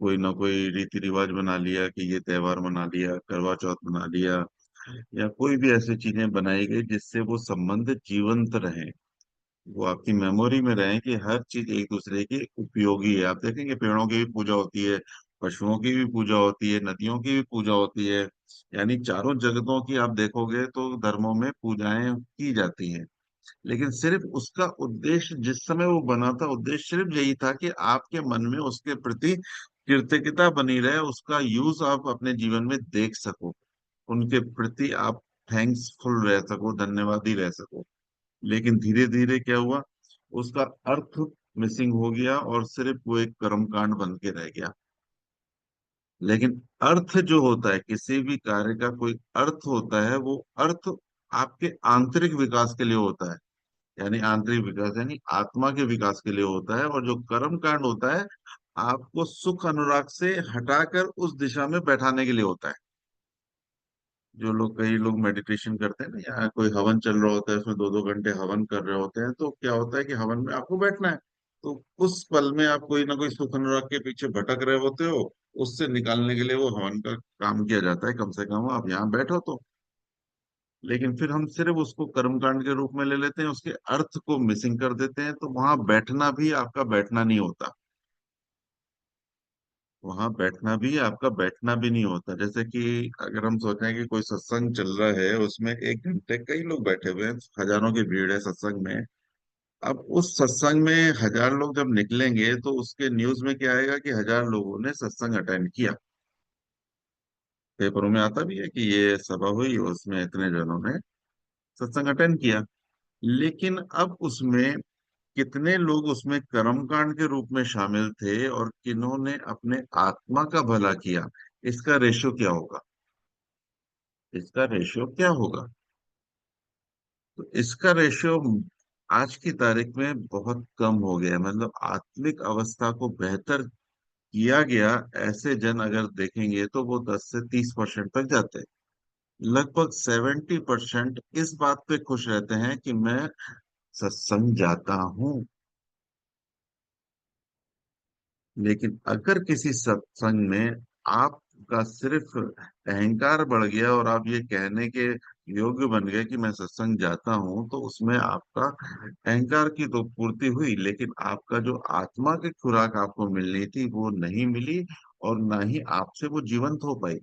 कोई ना कोई रीति रिवाज बना लिया कि ये त्योहार मना लिया, करवा चौथ मना लिया, या कोई भी ऐसी चीजें बनाई गई जिससे वो संबंध जीवंत रहे, वो आपकी मेमोरी में रहे कि हर चीज एक दूसरे की उपयोगी है। आप देखेंगे पेड़ों की भी पूजा होती है, पशुओं की भी पूजा होती है, नदियों की भी पूजा होती है, यानी चारों जगतों की आप देखोगे तो धर्मों में पूजाएं की जाती हैं। लेकिन सिर्फ उसका उद्देश्य जिस समय वो बना था, उद्देश्य सिर्फ यही था कि आपके मन में उसके प्रति कृतज्ञता बनी रहे, उसका यूज आप अपने जीवन में देख सको, उनके प्रति आप थैंक्सफुल रह सको, धन्यवादी रह सको। लेकिन धीरे धीरे क्या हुआ, उसका अर्थ मिसिंग हो गया और सिर्फ वो एक कर्मकांड बन के रह गया। लेकिन अर्थ जो होता है, किसी भी कार्य का कोई अर्थ होता है, वो अर्थ आपके आंतरिक विकास के लिए होता है, यानी आंतरिक विकास यानी आत्मा के विकास के लिए होता है। और जो कर्म कांड होता है, आपको सुख अनुराग से हटाकर उस दिशा में बैठाने के लिए होता है। जो लोग, कई लोग मेडिटेशन करते हैं ना, यहाँ कोई हवन चल रहा होता है, उसमें 2-2 घंटे हवन कर रहे होते हैं, तो क्या होता है कि हवन में आपको बैठना है, तो उस पल में आप कोई ना कोई सुख अनुराग के पीछे भटक रहे होते हो, उससे निकालने के लिए वो हवन का काम किया जाता है, कम से कम आप यहाँ बैठो तो। लेकिन फिर हम सिर्फ उसको कर्मकांड के रूप में ले लेते हैं, उसके अर्थ को मिसिंग कर देते हैं, तो वहां बैठना भी आपका बैठना नहीं होता। वहां बैठना भी आपका बैठना भी नहीं होता। जैसे कि अगर हम सोचें कि कोई सत्संग चल रहा है, उसमें 1 घंटे कई लोग बैठे हुए हैं, हजारों की भीड़ है सत्संग में। अब उस सत्संग में 1000 लोग जब निकलेंगे तो उसके न्यूज में क्या आएगा कि 1000 लोगों ने सत्संग अटेंड किया। पेपरों में आता भी है कि ये सभा हुई, उसमें इतने जनों ने सत्संग अटेंड किया। लेकिन अब उसमें कितने लोग उसमें कर्मकांड के रूप में शामिल थे और किन्होंने अपने आत्मा का भला किया, इसका रेशियो क्या होगा, इसका रेशियो क्या होगा। तो इसका रेशियो आज की तारीख में बहुत कम हो गया है। मतलब आत्मिक अवस्था को बेहतर किया गया ऐसे जन अगर देखेंगे तो वो 10 से 30% तक जाते हैं। लगभग 70% इस बात पे खुश रहते हैं कि मैं सत्संग जाता हूँ। लेकिन अगर किसी सत्संग में आपका सिर्फ अहंकार बढ़ गया और आप ये कहने के योग्य बन गए कि मैं सत्संग जाता हूं, तो उसमें आपका अहंकार की तो पूर्ति हुई, लेकिन आपका जो आत्मा की खुराक आपको मिलनी थी वो नहीं मिली, और ना ही आपसे वो जीवंत हो पाई।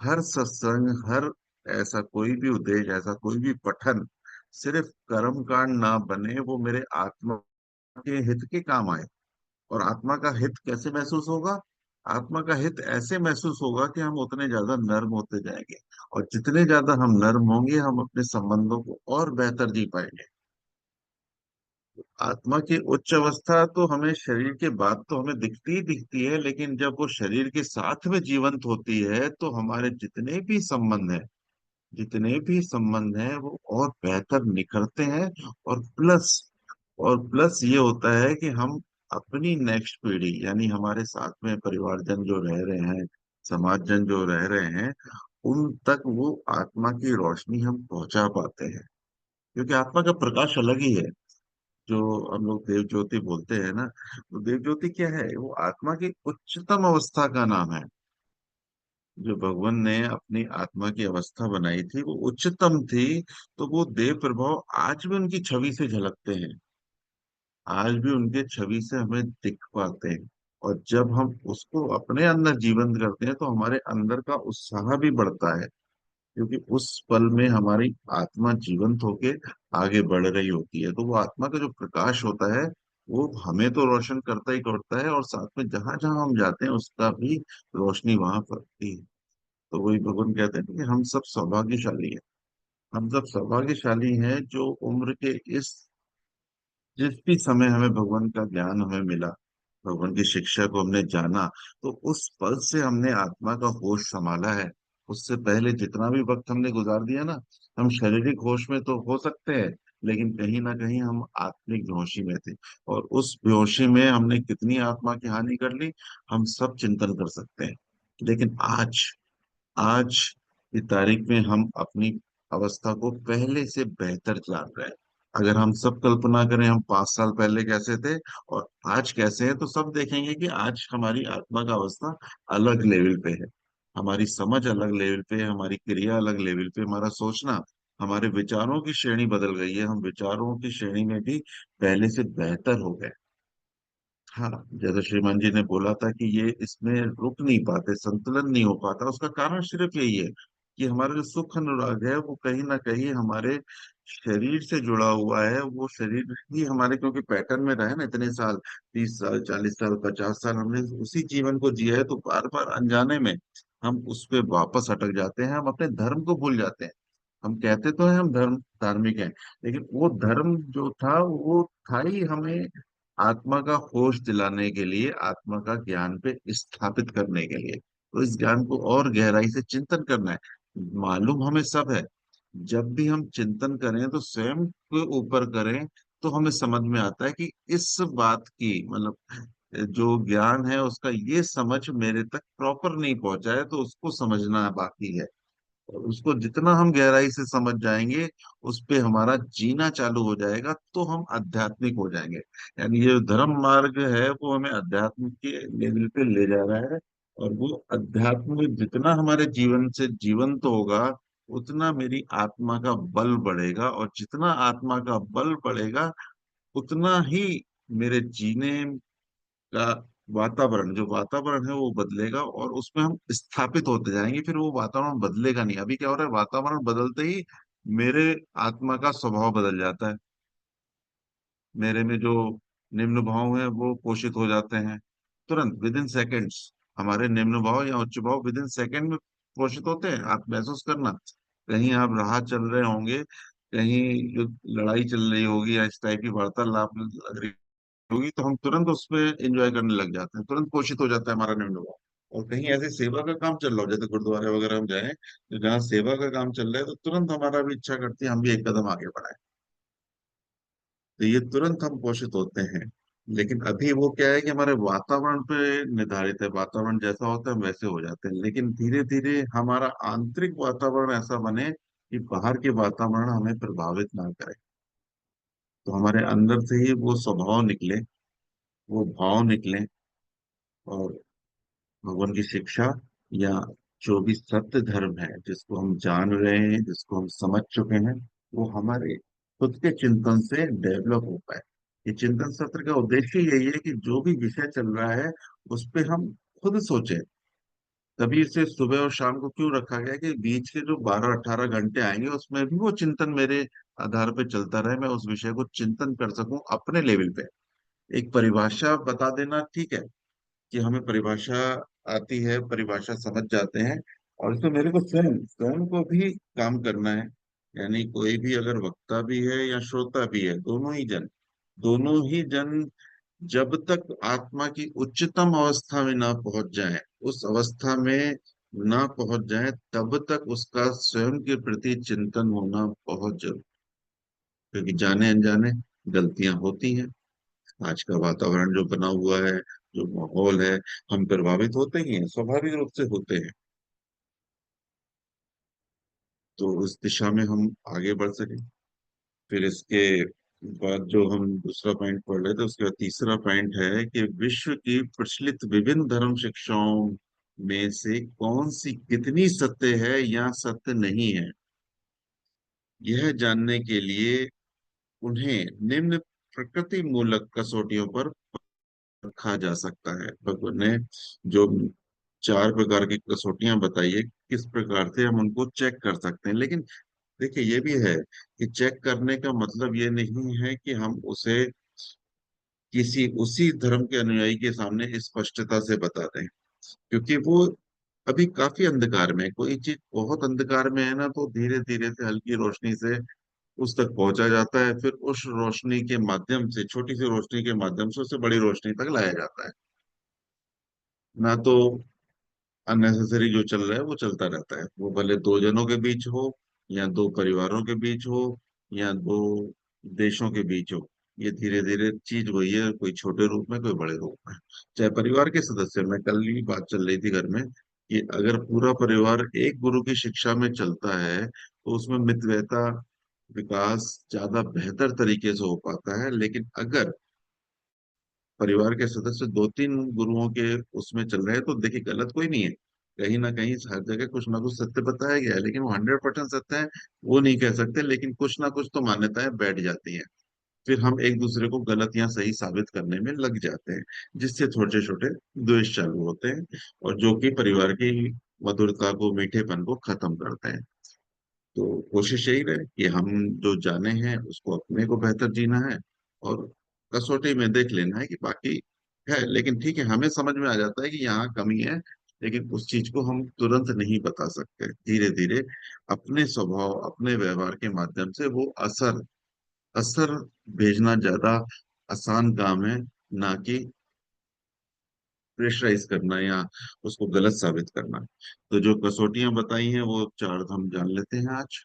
हर सत्संग, हर ऐसा कोई भी उद्देश्य, ऐसा कोई भी पठन सिर्फ कर्म कांड ना बने, वो मेरे आत्मा के हित के काम आए। और आत्मा का हित कैसे महसूस होगा, आत्मा का हित ऐसे महसूस होगा कि हम उतने ज्यादा नर्म होते जाएंगे, और जितने ज्यादा हम नर्म होंगे हम अपने संबंधों को और बेहतर जी पाएंगे। आत्मा की उच्च अवस्था तो हमें शरीर के बाद तो हमें दिखती ही दिखती है, लेकिन जब वो शरीर के साथ में जीवंत होती है तो हमारे जितने भी संबंध हैं वो और बेहतर निखरते हैं। और प्लस प्लस ये होता है कि हम अपनी नेक्स्ट पीढ़ी, यानी हमारे साथ में परिवारजन जो रह रहे हैं, समाजजन जो रह रहे हैं, उन तक वो आत्मा की रोशनी हम पहुंचा पाते हैं, क्योंकि आत्मा का प्रकाश अलग ही है। जो हम लोग देव ज्योति बोलते हैं ना, तो देव ज्योति क्या है? वो आत्मा की उच्चतम अवस्था का नाम है। जो भगवान ने अपनी आत्मा की अवस्था बनाई थी वो उच्चतम थी। तो वो देव प्रभाव आज भी उनकी छवि से झलकते हैं, आज भी उनके छवि से हमें दिख पाते हैं। और जब हम उसको अपने अंदर जीवंत करते हैं तो हमारे अंदर का उत्साह भी बढ़ता है, क्योंकि उस पल में हमारी आत्मा जीवंत होके आगे बढ़ रही होती है। तो वो आत्मा का जो प्रकाश होता है वो हमें तो रोशन करता ही करता है, और साथ में जहां जहां हम जाते हैं उसका भी रोशनी वहां पड़ती है। तो वही भगवान कहते हैं कि हम सब सौभाग्यशाली हैं। हम सब सौभाग्यशाली हैं जो उम्र के इस जिस भी समय हमें भगवान का ज्ञान हमें मिला, भगवान की शिक्षा को हमने जाना, तो उस पल से हमने आत्मा का होश संभाला है। उससे पहले जितना भी वक्त हमने गुजार दिया ना, हम शारीरिक होश में तो हो सकते हैं, लेकिन कहीं ना कहीं हम आत्मिक बेहोशी में थे। और उस बेहोशी में हमने कितनी आत्मा की हानि कर ली, हम सब चिंतन कर सकते हैं। लेकिन आज आज की तारीख में हम अपनी अवस्था को पहले से बेहतर जान रहे हैं। अगर हम सब कल्पना करें हम 5 साल पहले कैसे थे और आज कैसे हैं, तो सब देखेंगे कि आज हमारी आत्मा का अवस्था अलग लेवल पे है। हमारी समझ अलग लेवल पे है, हमारी क्रिया अलग लेवल पे, हमारा सोचना, हमारे विचारों की श्रेणी बदल गई है। हम विचारों की श्रेणी में भी पहले से बेहतर हो गए। हाँ, जैसे श्रीमान जी ने बोला था कि ये इसमें रुक नहीं पाते, संतुलन नहीं हो पाता, उसका कारण सिर्फ यही है कि हमारा जो सुख अनुराग है वो कहीं ना कहीं हमारे शरीर से जुड़ा हुआ है। वो शरीर ही हमारे, क्योंकि पैटर्न में रहे ना इतने साल, 30 साल, 40 साल, 50 साल हमने उसी जीवन को जिया है, तो बार बार अनजाने में हम उस पे वापस अटक जाते हैं, हम अपने धर्म को भूल जाते हैं। हम कहते तो हैं हम धार्मिक हैं, लेकिन वो धर्म जो था वो था ही हमें आत्मा का होश दिलाने के लिए, आत्मा का ज्ञान पे स्थापित करने के लिए। तो इस ज्ञान को और गहराई से चिंतन करना है। मालूम हमें सब है, जब भी हम चिंतन करें तो स्वयं के ऊपर करें, तो हमें समझ में आता है कि इस बात की मतलब जो ज्ञान है उसका ये समझ मेरे तक प्रॉपर नहीं पहुंचा है, तो उसको समझना बाकी है। और उसको जितना हम गहराई से समझ जाएंगे, उस पे हमारा जीना चालू हो जाएगा, तो हम आध्यात्मिक हो जाएंगे। यानी ये धर्म मार्ग है वो हमें अध्यात्म के लेवल पे ले जा रहा है। और वो अध्यात्म में जितना हमारे जीवन से जीवंत होगा, उतना मेरी आत्मा का बल बढ़ेगा, और जितना आत्मा का बल बढ़ेगा उतना ही मेरे जीने का वातावरण, जो वातावरण है वो बदलेगा, और उसमें हम स्थापित होते जाएंगे। फिर वो वातावरण बदलेगा नहीं। अभी क्या हो रहा है, वातावरण बदलते ही मेरे आत्मा का स्वभाव बदल जाता है। मेरे में जो निम्न भाव है वो पोषित हो जाते हैं तुरंत, विद इन सेकेंड्स। हमारे निम्न भाव या उच्च भाव विद इन सेकेंड में पोषित होते हैं। आप महसूस करना, कहीं आप राह चल रहे होंगे, कहीं जो लड़ाई चल रही होगी या इस टाइप की वार्तालाप लग रही होगी, तो हम तुरंत उस पे एंजॉय करने लग जाते हैं, तुरंत पोषित हो जाता है हमारा निम्न भाव। और कहीं ऐसे सेवा का काम चल रहा हो, जैसे गुरुद्वारे वगैरह हम जाएं, तो जहाँ सेवा का काम चल रहा है, तो तुरंत हमारा भी इच्छा करती है हम भी एक कदम आगे बढ़ाएं। तो ये तुरंत हम पोषित होते हैं। लेकिन अभी वो क्या है कि हमारे वातावरण पे निर्धारित है, वातावरण जैसा होता है हम वैसे हो जाते हैं। लेकिन धीरे धीरे हमारा आंतरिक वातावरण ऐसा बने कि बाहर के वातावरण हमें प्रभावित ना करे, तो हमारे अंदर से ही वो स्वभाव निकले, वो भाव निकले। और भगवान की शिक्षा या जो भी सत्य धर्म है जिसको हम जान रहे हैं, जिसको हम समझ चुके हैं, वो हमारे खुद के चिंतन से डेवलप हो पाए। ये चिंतन सत्र का उद्देश्य यही है कि जो भी विषय चल रहा है उस पे हम खुद सोचें। तभी इसे सुबह और शाम को क्यों रखा गया है कि बीच के जो 12-18 घंटे आएंगे उसमें भी वो चिंतन मेरे आधार पे चलता रहे, मैं उस विषय को चिंतन कर सकूं अपने लेवल पे। एक परिभाषा बता देना ठीक है कि हमें परिभाषा आती है, परिभाषा समझ जाते हैं, और इसमें मेरे को स्वयं स्वयं को भी काम करना है। यानी कोई भी अगर वक्ता भी है या श्रोता भी है, दोनों ही जन जब तक आत्मा की उच्चतम अवस्था में ना पहुंच जाए, उस अवस्था में ना पहुंच जाए, तब तक उसका स्वयं के प्रति चिंतन होना बहुत जरूरी। क्योंकि जाने अनजाने गलतियां होती हैं। आज का वातावरण जो बना हुआ है, जो माहौल है, हम प्रभावित होते ही हैं, स्वाभाविक रूप से होते हैं। तो उस दिशा में हम आगे बढ़ सके। फिर इसके बाद जो हम दूसरा पॉइंट पढ़ रहे थे, उसके बाद तीसरा पॉइंट है कि विश्व की प्रचलित विभिन्न धर्म शिक्षाओं में से कौन सी कितनी सत्य है या सत्य नहीं है, यह जानने के लिए उन्हें निम्न प्रकृति मूलक कसौटियों पर रखा जा सकता है। भगवान ने जो 4 प्रकार की कसौटियां बताई है, किस प्रकार से हम उनको चेक कर सकते हैं। लेकिन देखिए ये भी है कि चेक करने का मतलब ये नहीं है कि हम उसे किसी उसी धर्म के अनुयायी के सामने स्पष्टता से बता दें, क्योंकि वो अभी काफी अंधकार में है। कोई चीज बहुत अंधकार में है ना, तो धीरे धीरे से हल्की रोशनी से उस तक पहुंचा जाता है, फिर उस रोशनी के माध्यम से, छोटी सी रोशनी के माध्यम से उसे बड़ी रोशनी तक लाया जाता है। ना तो अननेसेसरी जो चल रहा है वो चलता रहता है, वो भले दो जनों के बीच हो, या दो परिवारों के बीच हो, या दो देशों के बीच हो। ये धीरे धीरे चीज वही है, कोई छोटे रूप में, कोई बड़े रूप में। चाहे परिवार के सदस्य में, कल ही बात चल रही थी घर में कि अगर पूरा परिवार एक गुरु की शिक्षा में चलता है तो उसमें मितव्ययता विकास ज्यादा बेहतर तरीके से हो पाता है। लेकिन अगर परिवार के सदस्य 2-3 गुरुओं के उसमें चल रहे हैं, तो देखिए गलत कोई नहीं है। कहीं ना कहीं हर जगह कुछ ना कुछ सत्य बताया गया है, लेकिन वो 100% सत्य है वो नहीं कह सकते। लेकिन कुछ ना कुछ तो मान्यताएं बैठ जाती हैं, फिर हम एक दूसरे को गलत या सही साबित करने में लग जाते हैं, जिससे छोटे छोटे द्वेष चालू होते हैं, और जो कि परिवार की मधुरता को, मीठेपन को खत्म करते हैं। तो कोशिश यही रहे कि हम जो जाने हैं उसको अपने को बेहतर जीना है, और कसौटी में देख लेना है कि बाकी है। लेकिन ठीक है, हमें समझ में आ जाता है कि यहाँ कमी है, लेकिन उस चीज को हम तुरंत नहीं बता सकते। धीरे धीरे अपने स्वभाव, अपने व्यवहार के माध्यम से वो असर असर भेजना ज्यादा आसान काम है, ना कि प्रेशराइज करना या उसको गलत साबित करना। तो जो कसौटियां बताई हैं वो 4 हम जान लेते हैं आज।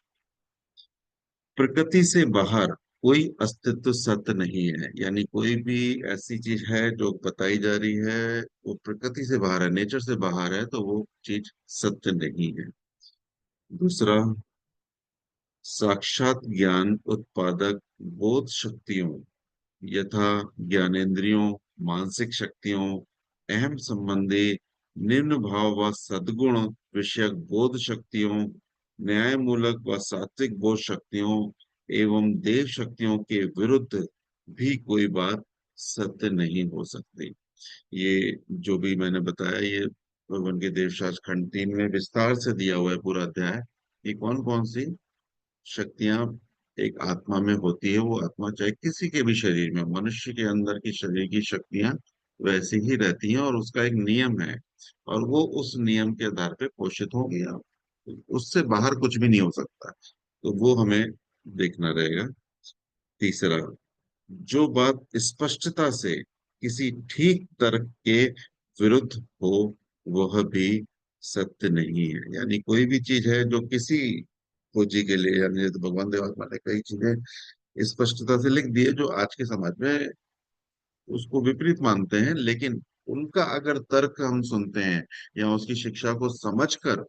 प्रकृति से बाहर कोई अस्तित्व सत्य नहीं है, यानी कोई भी ऐसी चीज है जो बताई जा रही है वो प्रकृति से बाहर है, नेचर से बाहर है, तो वो चीज सत्य नहीं है। दूसरा, साक्षात ज्ञान उत्पादक बोध शक्तियों यथा ज्ञानेंद्रियों, मानसिक शक्तियों, अहम संबंधी निम्न भाव व सद्गुण विषयक बोध शक्तियों, न्याय मूलक व सात्विक बोध शक्तियों एवं देव शक्तियों के विरुद्ध भी कोई बात सत्य नहीं हो सकती। ये जो भी मैंने बताया, ये भगवान के देवशास्त्र खंड 3 में विस्तार से दिया हुआ है पूरा अध्याय। ये कौन कौन सी शक्तियां एक आत्मा में होती है, वो आत्मा चाहे किसी के भी शरीर में, मनुष्य के अंदर की शरीर की शक्तियां वैसी ही रहती हैं, और उसका एक नियम है, और वो उस नियम के आधार पे पोषित होगी। उससे बाहर कुछ भी नहीं हो सकता, तो वो हमें देखना रहेगा। तीसरा, जो बात स्पष्टता से किसी ठीक तर्क के विरुद्ध हो वह भी सत्य नहीं है। यानी कोई भी चीज है जो किसी खोजी के लिए, यानी जैसे भगवान देवात्मा ने कई चीजें स्पष्टता से लिख दी है जो आज के समाज में उसको विपरीत मानते हैं, लेकिन उनका अगर तर्क हम सुनते हैं या उसकी शिक्षा को समझकर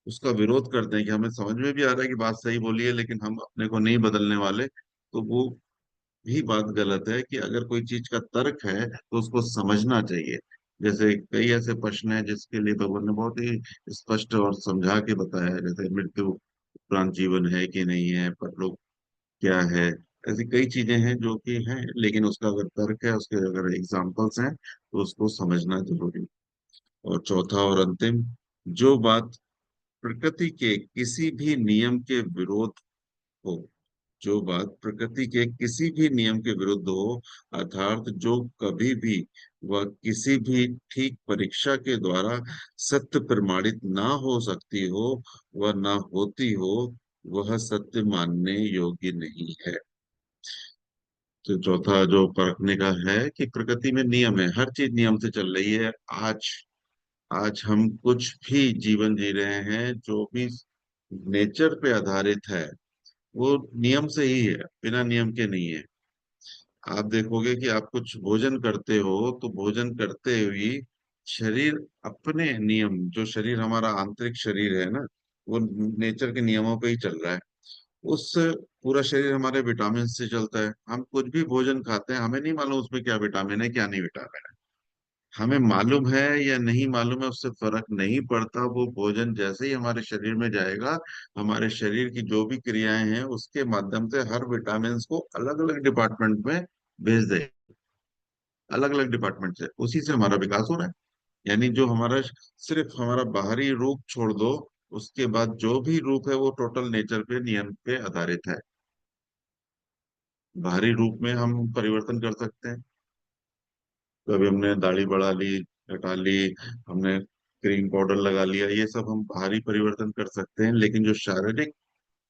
उसका विरोध करते हैं, कि हमें समझ में भी आ रहा है कि बात सही बोली है लेकिन हम अपने को नहीं बदलने वाले, तो वो ही बात गलत है। कि अगर कोई चीज का तर्क है तो उसको समझना चाहिए। जैसे कई ऐसे प्रश्न हैं जिसके लिए भगवान ने बहुत ही स्पष्ट और समझा के बताया है, जैसे मृत्यु उपरांत जीवन है कि नहीं है, परलोक क्या है। ऐसी कई चीजें हैं जो कि हैं, लेकिन उसका अगर तर्क है, उसके अगर एग्जाम्पल्स हैं, तो उसको समझना जरूरी है। और चौथा और अंतिम, जो बात प्रकृति के किसी भी नियम के विरोध हो, जो बात प्रकृति के किसी भी नियम के विरुद्ध हो, अर्थात जो कभी भी वह किसी भी ठीक परीक्षा के द्वारा सत्य प्रमाणित ना हो सकती हो, वह ना होती हो, वह सत्य मानने योग्य नहीं है। तो चौथा जो परखने का है कि प्रकृति में नियम है, हर चीज नियम से चल रही है। आज आज हम कुछ भी जीवन जी रहे हैं जो भी नेचर पे आधारित है, वो नियम से ही है, बिना नियम के नहीं है। आप देखोगे कि आप कुछ भोजन करते हो तो भोजन करते हुए शरीर अपने नियम, जो शरीर हमारा आंतरिक शरीर है ना, वो नेचर के नियमों पे ही चल रहा है। उस पूरा शरीर हमारे विटामिन से चलता है। हम कुछ भी भोजन खाते हैं, हमें नहीं मालूम उसमें क्या विटामिन है क्या नहीं विटामिन है। हमें मालूम है या नहीं मालूम है उससे फर्क नहीं पड़ता। वो भोजन जैसे ही हमारे शरीर में जाएगा, हमारे शरीर की जो भी क्रियाएं हैं उसके माध्यम से हर विटामिन को अलग अलग डिपार्टमेंट में भेज दे। अलग अलग डिपार्टमेंट से उसी से हमारा विकास हो रहा है। यानी जो हमारा सिर्फ हमारा बाहरी रूप छोड़ दो, उसके बाद जो भी रूप है वो टोटल नेचर पे नियम पे आधारित है। बाहरी रूप में हम परिवर्तन कर सकते हैं। कभी हमने दाढ़ी बढ़ा ली, घटा ली, हमने क्रीम पाउडर लगा लिया, ये सब हम बाहरी परिवर्तन कर सकते हैं। लेकिन जो शारीरिक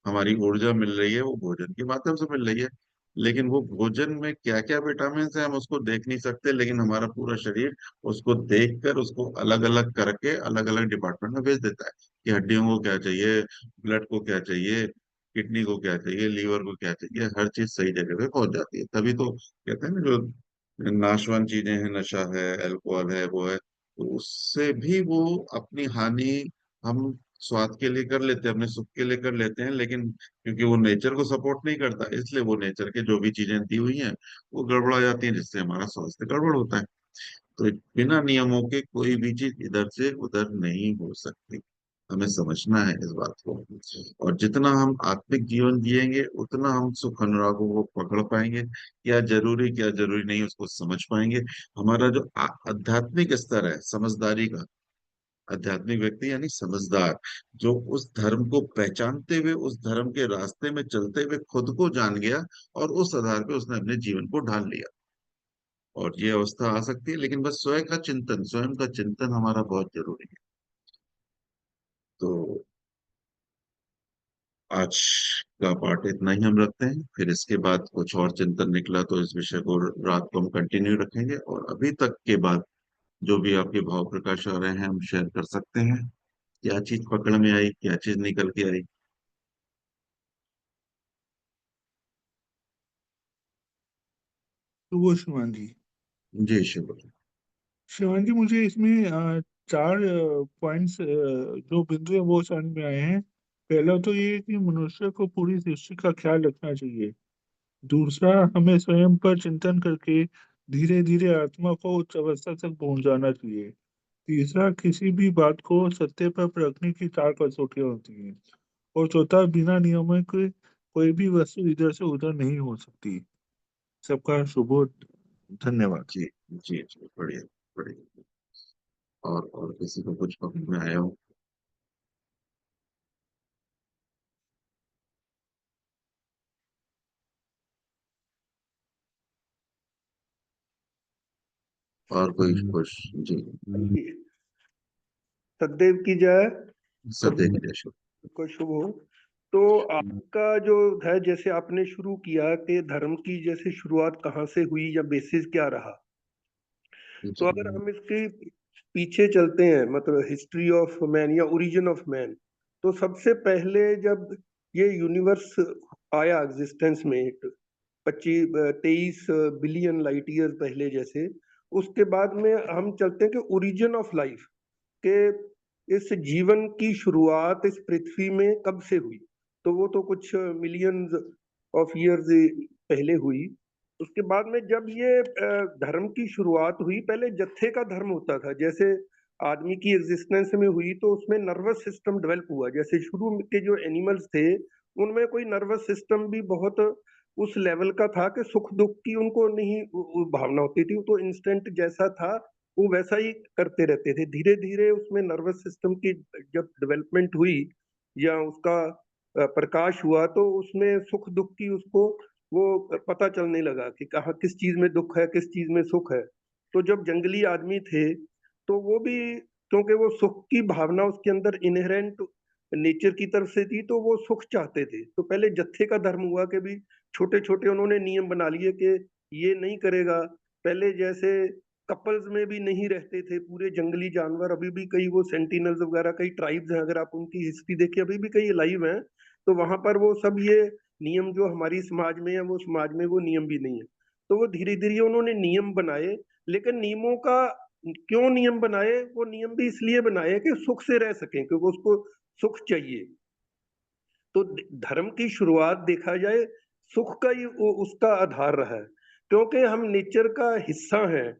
हमारी ऊर्जा मिल रही है वो भोजन के माध्यम से मिल रही है। लेकिन वो भोजन में क्या क्या विटामिन है हम उसको देख नहीं सकते, लेकिन हमारा पूरा शरीर उसको देख कर उसको अलग अलग करके अलग अलग डिपार्टमेंट में भेज देता है कि हड्डियों को क्या चाहिए, ब्लड को क्या चाहिए, किडनी को क्या चाहिए, लीवर को क्या चाहिए, हर चीज सही जगह पे पहुंच जाती है। तभी तो कहते हैं ना, जो नाशवान चीजें हैं, नशा है, अल्कोहल है, वो है, तो उससे भी वो अपनी हानि हम स्वाद के लिए कर लेते हैं, अपने सुख के लिए कर लेते हैं, लेकिन क्योंकि वो नेचर को सपोर्ट नहीं करता, इसलिए वो नेचर के जो भी चीजें दी हुई हैं वो गड़बड़ा जाती हैं, जिससे हमारा स्वास्थ्य गड़बड़ होता है। तो बिना नियमों के कोई भी चीज इधर से उधर नहीं हो सकती। हमें समझना है इस बात को। और जितना हम आत्मिक जीवन जिएंगे उतना हम सुख अनुरागों को पकड़ पाएंगे। क्या जरूरी क्या जरूरी नहीं उसको समझ पाएंगे। हमारा जो आध्यात्मिक स्तर है समझदारी का, आध्यात्मिक व्यक्ति यानी समझदार, जो उस धर्म को पहचानते हुए उस धर्म के रास्ते में चलते हुए खुद को जान गया और उस आधार पे उसने अपने जीवन को ढाल लिया। और ये अवस्था आ सकती है, लेकिन बस स्वयं का चिंतन हमारा बहुत जरूरी है। तो आज का पाठ इतना ही हम रखते हैं, फिर इसके बाद कुछ और चिंतन निकला तो इस विषय को रात को हम कंटिन्यू रखेंगे। और अभी तक के बाद जो भी आपके भाव प्रकाश आ रहे हैं हम शेयर कर सकते हैं। क्या चीज पकड़ में आई, क्या चीज निकल के आई। तो वो शिवान जी, जी शुभ। शिवान जी, मुझे इसमें चार पॉइंट्स जो बिंदु है वो समझ में आए हैं। पहला तो ये है कि मनुष्य को पूरी सृष्टि का ख्याल रखना चाहिए। दूसरा, हमें स्वयं पर चिंतन करके धीरे धीरे आत्मा को उच्च अवस्था तक पहुंचाना चाहिए। तीसरा, किसी भी बात को सत्य पर परखने की चार कसौटियां होती हैं। और चौथा, बिना नियमों के कोई भी वस्तु इधर से उधर नहीं हो सकती। सबका शुभ हो। धन्यवाद। जी जी जी, बढ़िया बढ़िया। और किसी को कुछ पकड़ में आया हो। और कोई कुछ। जी। सदैव की जय। सत्य प्रभु की जय। शुभ। को शुभ हो। तो आपका जो है, जैसे आपने शुरू किया कि धर्म की जैसे शुरुआत कहाँ से हुई या बेसिस क्या रहा, तो जी अगर हम इसके पीछे चलते हैं, मतलब हिस्ट्री ऑफ मैन या ओरिजिन ऑफ मैन, तो सबसे पहले जब ये यूनिवर्स आया एग्जिस्टेंस में 23 बिलियन लाइट ईयर पहले, जैसे उसके बाद में हम चलते हैं कि ओरिजिन ऑफ लाइफ के इस जीवन की शुरुआत इस पृथ्वी में कब से हुई। तो वो तो कुछ मिलियंस ऑफ इयर्स पहले हुई। उसके बाद में जब ये धर्म की शुरुआत हुई, पहले जत्थे का धर्म होता था। जैसे आदमी की एग्जिस्टेंस में हुई तो उसमें नर्वस सिस्टम डेवलप हुआ। जैसे शुरू के जो एनिमल्स थे उनमें कोई नर्वस सिस्टम भी बहुत उस लेवल का था कि सुख दुख की उनको नहीं भावना होती थी। तो इंस्टेंट जैसा था वो वैसा ही करते रहते थे। धीरे धीरे उसमें नर्वस सिस्टम की जब डेवलपमेंट हुई या उसका प्रकाश हुआ, तो उसमें सुख दुख की उसको वो पता चलने लगा कि कहाँ किस चीज में दुख है, किस चीज में सुख है। तो जब जंगली आदमी थे तो वो भी, क्योंकि वो सुख की भावना उसके अंदर इनहेरेंट नेचर की तरफ से थी, तो वो सुख चाहते थे। तो पहले जत्थे का धर्म हुआ कि भी छोटे छोटे उन्होंने नियम बना लिए कि ये नहीं करेगा। पहले जैसे कपल्स में भी नहीं रहते थे पूरे जंगली जानवर। अभी भी कई वो सेंटिनल्स वगैरह कई ट्राइब्स हैं, अगर आप उनकी हिस्ट्री देखिए अभी भी कई लाइव हैं। तो वहां पर वो सब ये नियम जो हमारी समाज में है, वो समाज में वो नियम भी नहीं है। तो वो धीरे धीरे उन्होंने नियम बनाए। लेकिन नियमों का क्यों नियम बनाए? वो नियम भी इसलिए बनाए कि सुख से रह सकें, क्योंकि उसको सुख चाहिए। तो धर्म की शुरुआत देखा जाए सुख का ही उसका आधार रहा है, क्योंकि हम नेचर का हिस्सा हैं।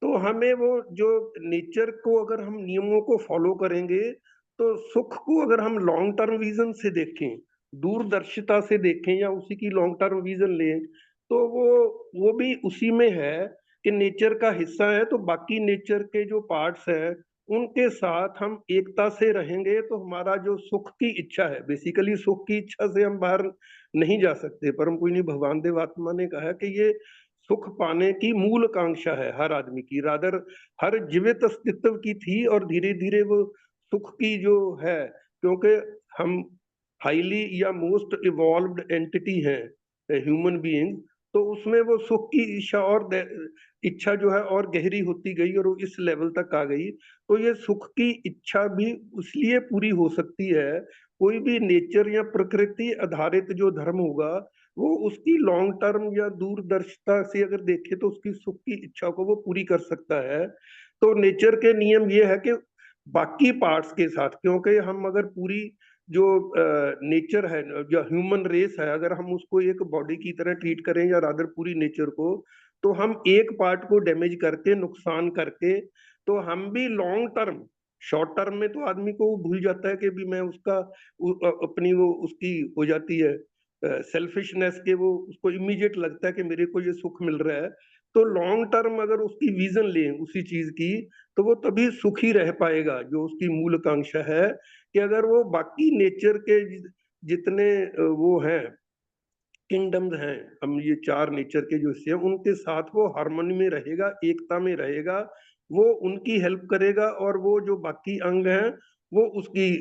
तो हमें वो जो नेचर को अगर हम नियमों को फॉलो करेंगे, तो सुख को अगर हम लॉन्ग टर्म विजन से देखें, दूरदर्शिता से देखें या उसी की लॉन्ग टर्म विजन लें, तो वो भी उसी में है कि नेचर का हिस्सा है। तो बाकी नेचर के जो पार्ट्स हैं उनके साथ हम एकता से रहेंगे, तो हमारा जो सुख की इच्छा है, बेसिकली सुख की इच्छा से हम बाहर नहीं जा सकते। परम पूजनीय भगवान देव आत्मा ने कहा कि ये सुख पाने की मूल कांक्षा है हर आदमी की, रादर हर जीवित अस्तित्व की थी, और धीरे धीरे वो सुख की जो है, क्योंकि हम हाईली या मोस्ट इवॉल्व्ड एंटिटी है ह्यूमन बीइंग, तो उसमें वो सुख की इच्छा जो है और गहरी होती गई और वो इस लेवल तक आ गई। तो ये सुख की इच्छा भी इसलिए पूरी हो सकती है, कोई भी नेचर या प्रकृति आधारित जो धर्म होगा वो उसकी लॉन्ग टर्म या दूरदर्शिता से अगर देखे तो उसकी सुख की इच्छा को वो पूरी कर सकता है। तो नेचर के नियम ये है कि बाकी पार्ट्स के साथ, क्योंकि हम अगर पूरी जो नेचर है या ह्यूमन रेस है, अगर हम उसको एक बॉडी की तरह ट्रीट करें या रादर पूरी नेचर को, तो हम एक पार्ट को डैमेज करके, नुकसान करके, तो हम भी लॉन्ग टर्म, शॉर्ट टर्म में तो आदमी को भूल जाता है कि भी मैं उसका अपनी वो उसकी हो जाती है सेल्फिशनेस के, वो उसको इमीडिएट लगता है कि मेरे को ये सुख मिल रहा है। तो लॉन्ग टर्म अगर उसकी विजन लें उसी चीज की, तो वो तभी सुखी रह पाएगा, जो उसकी मूल कांक्षा है कि अगर वो बाकी नेचर के जितने वो हैं किंगडम्स हैं, हम ये चार नेचर के जो हिस्से हैं उनके साथ वो हार्मनी में रहेगा, एकता में रहेगा, वो उनकी हेल्प करेगा, और वो जो बाकी अंग हैं वो उसकी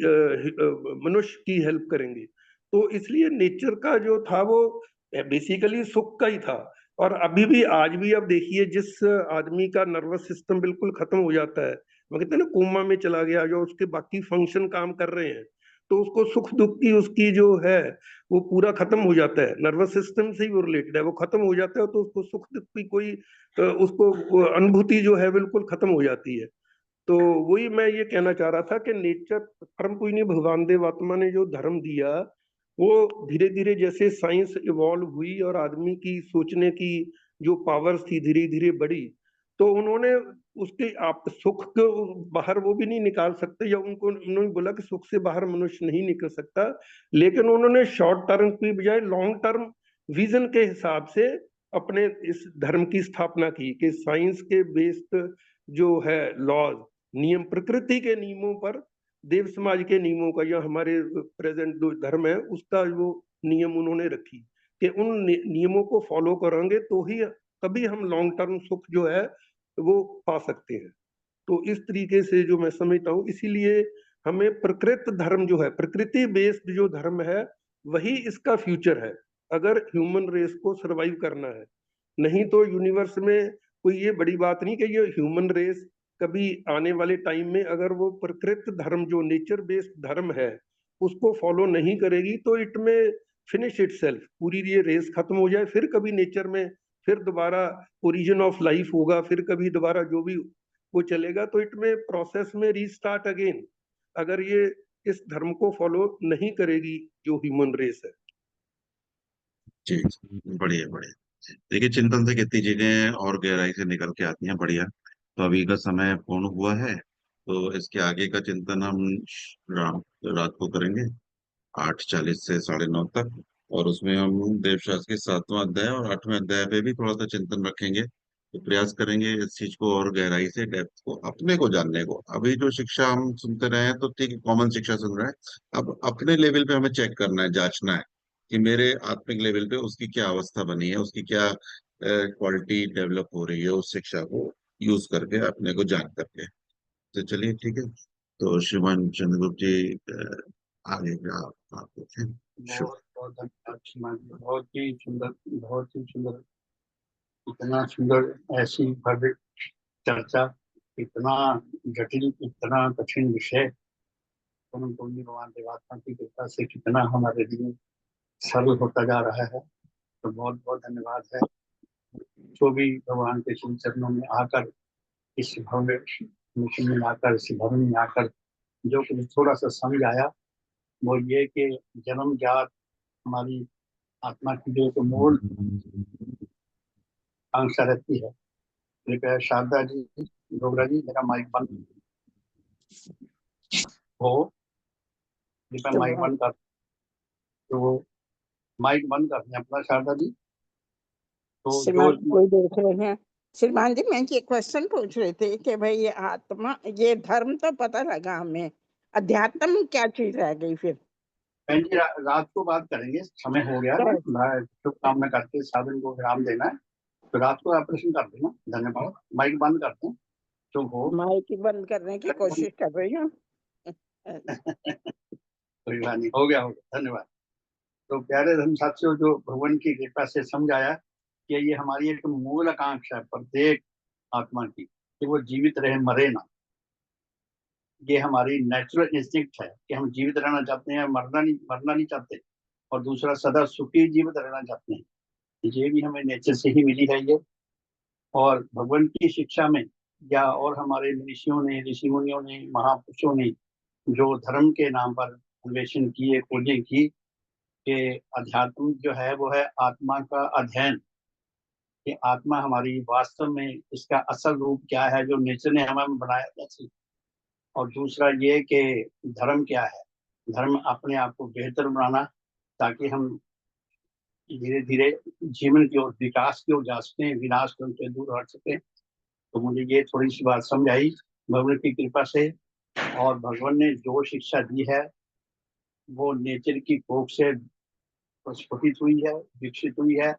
मनुष्य की हेल्प करेंगे। तो इसलिए नेचर का जो था वो बेसिकली सुख का ही था। और अभी भी आज भी अब देखिए, जिस आदमी का नर्वस सिस्टम बिल्कुल खत्म हो जाता है, वो कहते हैं ना कोमा में चला गया, जो उसके बाकी फंक्शन काम कर रहे हैं, तो उसको सुख दुख की उसकी जो है वो पूरा खत्म हो जाता है, नर्वस सिस्टम से ही वो रिलेटेड है, वो खत्म हो जाता है, तो उसको सुख दुख की कोई उसको अनुभूति जो है बिल्कुल खत्म हो जाती है। तो वही मैं ये कहना चाह रहा था कि नेचर, परम पूजनीय भगवान देव आत्मा ने जो धर्म दिया, वो धीरे धीरे जैसे साइंस इवॉल्व हुई और आदमी की सोचने की जो पावर्स थी धीरे धीरे बढ़ी, तो उन्होंने उसके आप सुख को बाहर वो भी नहीं निकाल सकते, या उनको उन्होंने बोला कि सुख से बाहर मनुष्य नहीं निकल सकता, लेकिन उन्होंने शॉर्ट टर्म की बजाय लॉन्ग टर्म विजन के हिसाब से अपने इस धर्म की स्थापना की कि साइंस के बेस्ड जो है लॉज, नियम, प्रकृति के नियमों पर देव समाज के नियमों का, या हमारे प्रेजेंट जो धर्म है उसका वो नियम उन्होंने रखी कि उन नियमों को फॉलो करेंगे तो ही तभी हम लॉन्ग टर्म सुख जो है वो पा सकते हैं। तो इस तरीके से जो मैं समझता हूँ, इसीलिए हमें प्रकृत धर्म जो है, प्रकृति बेस्ड जो धर्म है, वही इसका फ्यूचर है अगर ह्यूमन रेस को सरवाइव करना है। नहीं तो यूनिवर्स में कोई ये बड़ी बात नहीं कि ये ह्यूमन रेस कभी आने वाले टाइम में अगर वो प्रकृत धर्म जो नेचर बेस्ड धर्म है उसको फॉलो नहीं करेगी, तो इट में फिनिश इटसेल्फ, पूरी ये रेस खत्म हो जाए, फिर कभी नेचर में फिर दोबारा ओरिजिन ऑफ लाइफ होगा, फिर कभी दोबारा जो भी वो चलेगा, तो इट में प्रोसेस में रीस्टार्ट अगेन, अगर ये इस धर्म को फॉलो नहीं करेगी जो ह्यूमन रेस है। जी जी, बढ़िया बढ़िया। देखिए, चिंतन से कितनी चीजें और गहराई से निकल के आती हैं, बढ़िया। तो अभी का समय पूर्ण हुआ है, तो इसके आगे का चिंतन हम रात रात को करेंगे 8:40 से 9:30 तक। और उसमें हम देवशास्त्र के 7वां अध्याय और 8वें अध्याय पे भी थोड़ा सा चिंतन रखेंगे। तो प्रयास करेंगे इस चीज को और गहराई से, डेप्थ को, अपने को जानने को। अभी जो शिक्षा हम सुनते रहे हैं तो ठीक है, कॉमन शिक्षा सुन रहे हैं, अब अपने लेवल पे हमें चेक करना है, जांचना है कि मेरे आत्मिक लेवल पे उसकी क्या अवस्था बनी है, उसकी क्या क्वालिटी डेवलप हो रही है, उस शिक्षा को यूज करके, अपने को जान करके। तो चलिए ठीक है। तो श्रीमान चंद्रगुप्त जी, आगे का आप देखें। शुभ। बहुत बहुत धन्यवाद श्रीमान जी, बहुत ही सुंदर, बहुत ही सुंदर, इतना सुंदर, ऐसी भव्य चर्चा, इतना जटिल, इतना कठिन विषय, परम पूज्य भगवान देवात्मा की कृपा से कितना हमारे लिए सरल होता जा रहा है। तो बहुत बहुत धन्यवाद है जो भी भगवान के श्री चरणों में आकर, इस भव्य मिशन में आकर, इस भवन में आकर जो कुछ थोड़ा सा समझ आया, वो ये कि जन्म जात हमारी आत्मा की जो एक मूल आकांक्षा रहती है। कृपया शारदा जी, डोगरा जी, मेरा माइक बंद हो, कृपया तो माइक बंद कर। तो माइक बंद कर दें अपना, शारदा जी। तो जो श्रीमान कोई देख रहे हैं। श्रीमान जी, मैं ये क्वेश्चन पूछ रही थी कि भाई ये आत्मा, ये धर्म तो पता लगा हमें, अध्यात्म क्या चीज रह गई फिर? बहन जी रात को बात करेंगे, समय हो गया है, मैं शुभकामना करके साधन को विराम देना है, तो रात को ऑपरेशन कर देना। धन्यवाद। माइक बंद करते हैं। शुभ हो। माइक बंद करने की कोशिश कर रही हूँ। कोई बात नहीं, हो गया हो गया, धन्यवाद। तो प्यारे धर्म साथियों, जो भगवान की कृपा से समझ आया कि ये हमारी एक मूल आकांक्षा है प्रत्येक आत्मा की, कि वो जीवित रहे, मरे ना। ये हमारी नेचुरल इंस्टिंक्ट है कि हम जीवित रहना चाहते हैं, मरना नहीं चाहते। और दूसरा, सदा सुखी जीवित रहना चाहते हैं। ये भी हमें नेचर से ही मिली है ये। और भगवान की शिक्षा में या और हमारे ऋषियों ने, ऋषि मुनियों ने, महापुरुषों ने जो धर्म के नाम पर अन्वेषण किए, खोजें की कि अध्यात्म जो है वो है आत्मा का अध्ययन, कि आत्मा हमारी वास्तव में इसका असल रूप क्या है जो नेचर ने हमें बनाया जैसे। और दूसरा ये कि धर्म क्या है। धर्म अपने आप को बेहतर बनाना, ताकि हम धीरे धीरे जीवन की ओर, विकास की ओर जा सकें, विनाश से दूर हट सकें। तो मुझे ये थोड़ी सी बात समझ आई भगवान की कृपा से। और भगवान ने जो शिक्षा दी है वो नेचर की कोख से प्रस्फुटित हुई है, विकसित हुई है।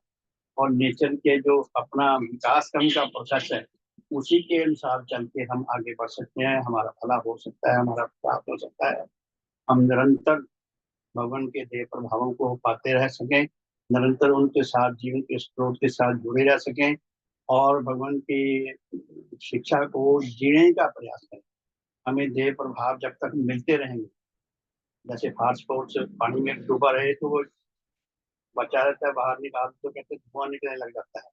और नेचर के जो अपना विकास करने का प्रोसेस है, उसी के अनुसार चल के हम आगे बढ़ सकते हैं, हमारा भला हो सकता है, हमारा प्राप्त हो सकता है। हम निरंतर भगवान के देह प्रभावों को पाते रह सकें, निरंतर उनके साथ, जीवन के स्रोत के साथ जुड़े रह सकें, और भगवान की शिक्षा को जीने का प्रयास करें। हमें देह प्रभाव जब तक मिलते रहेंगे, जैसे फास्ट फूड पानी में डूबा रहे तो वो बचा रहता है, बाहर निकाल तो कहते धुआं निकलने लग जाता है।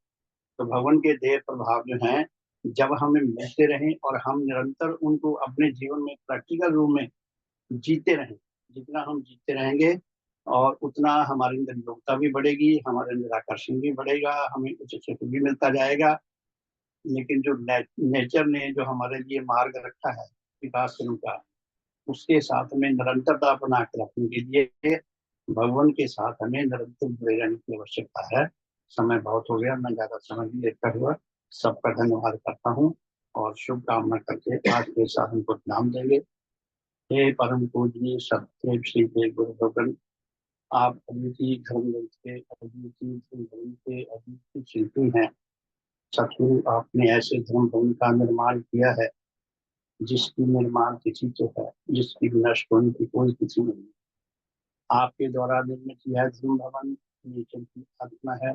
तो भगवान के देह प्रभाव जो हैं, जब हमें मिलते रहें और हम निरंतर उनको अपने जीवन में प्रैक्टिकल रूप में जीते रहें, जितना हम जीते रहेंगे और उतना हमारे अंदर योग्यता भी बढ़ेगी, हमारे अंदर आकर्षण भी बढ़ेगा, हमें उच्च सुख भी मिलता जाएगा। लेकिन जो नेचर ने जो हमारे लिए मार्ग रखा है विकास का, उसके साथ में निरंतरता बना के रखने के लिए भगवान के साथ हमें निरंतर जुड़े रहने की आवश्यकता है। समय बहुत हो गया, मैं ज्यादा समय नहीं लेता हुआ सबका धन्यवाद करता हूँ और शुभकामना करके आज के साधन को नाम देंगे। हे परम पूजनीय सत्य श्री देव गुरु भगवान, आप अद्वितीय धर्म ग्रंथ के, अद्वितीय धर्म के अद्वितीय शिल्पी हैं। सतगुरु, आपने ऐसे धर्म भवन का निर्माण किया है जिसकी निर्माण तिथि तो है, जिसकी नष्ट होने की कोई तिथि नहीं। आपके द्वारा निर्मित यह धर्म भवन नेचर की आत्मा है,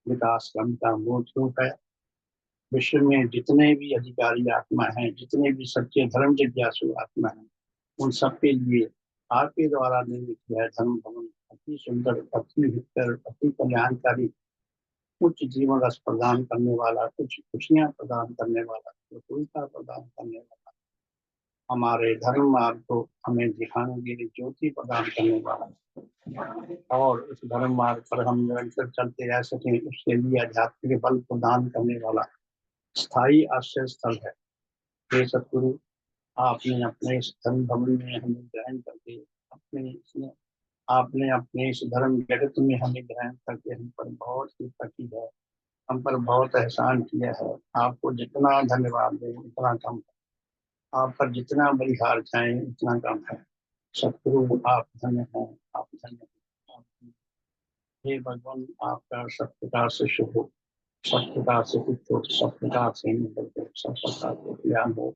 विकास क्रम का मूल रूप है। विश्व में जितने भी अधिकारी आत्मा हैं, जितने भी सच्चे धर्म जिज्ञासु आत्मा हैं, उन सबके लिए आपके द्वारा निर्मित यह धर्म भवन अति सुंदर, अति हितकर, अति कल्याणकारी, उच्च जीवन रस प्रदान करने वाला, कुछ खुशियां प्रदान करने वाला, सुविधा प्रदान करने वाला, हमारे धर्म मार्ग को हमें दिखाने के लिए ज्योति प्रदान करने वाला, और उस धर्म मार्ग पर हम निरंतर चलते रह सकें, उसके लिए आध्यात्मिक बल प्रदान करने वाला स्थायी आश्रय स्थल है। हे सतगुरु, आपने अपने इस धर्म भवन में हमें ग्रहण करके, आपने अपने इस धर्म जगत में हमें ग्रहण करके हम पर बहुत कृपा की है, हम पर बहुत एहसान किया है। आपको जितना धन्यवाद दें उतना कम है, आप पर जितना बलिहार चाहें उतना कम है। सतगुरु, आप धन्य हैं, आप धन्य हैं। हे भगवान, आपका सब प्रकार से शुभ हो, सब प्रकार से कुछ हो, सब प्रकार से निकल हो, सब प्रकार से ज्ञान हो।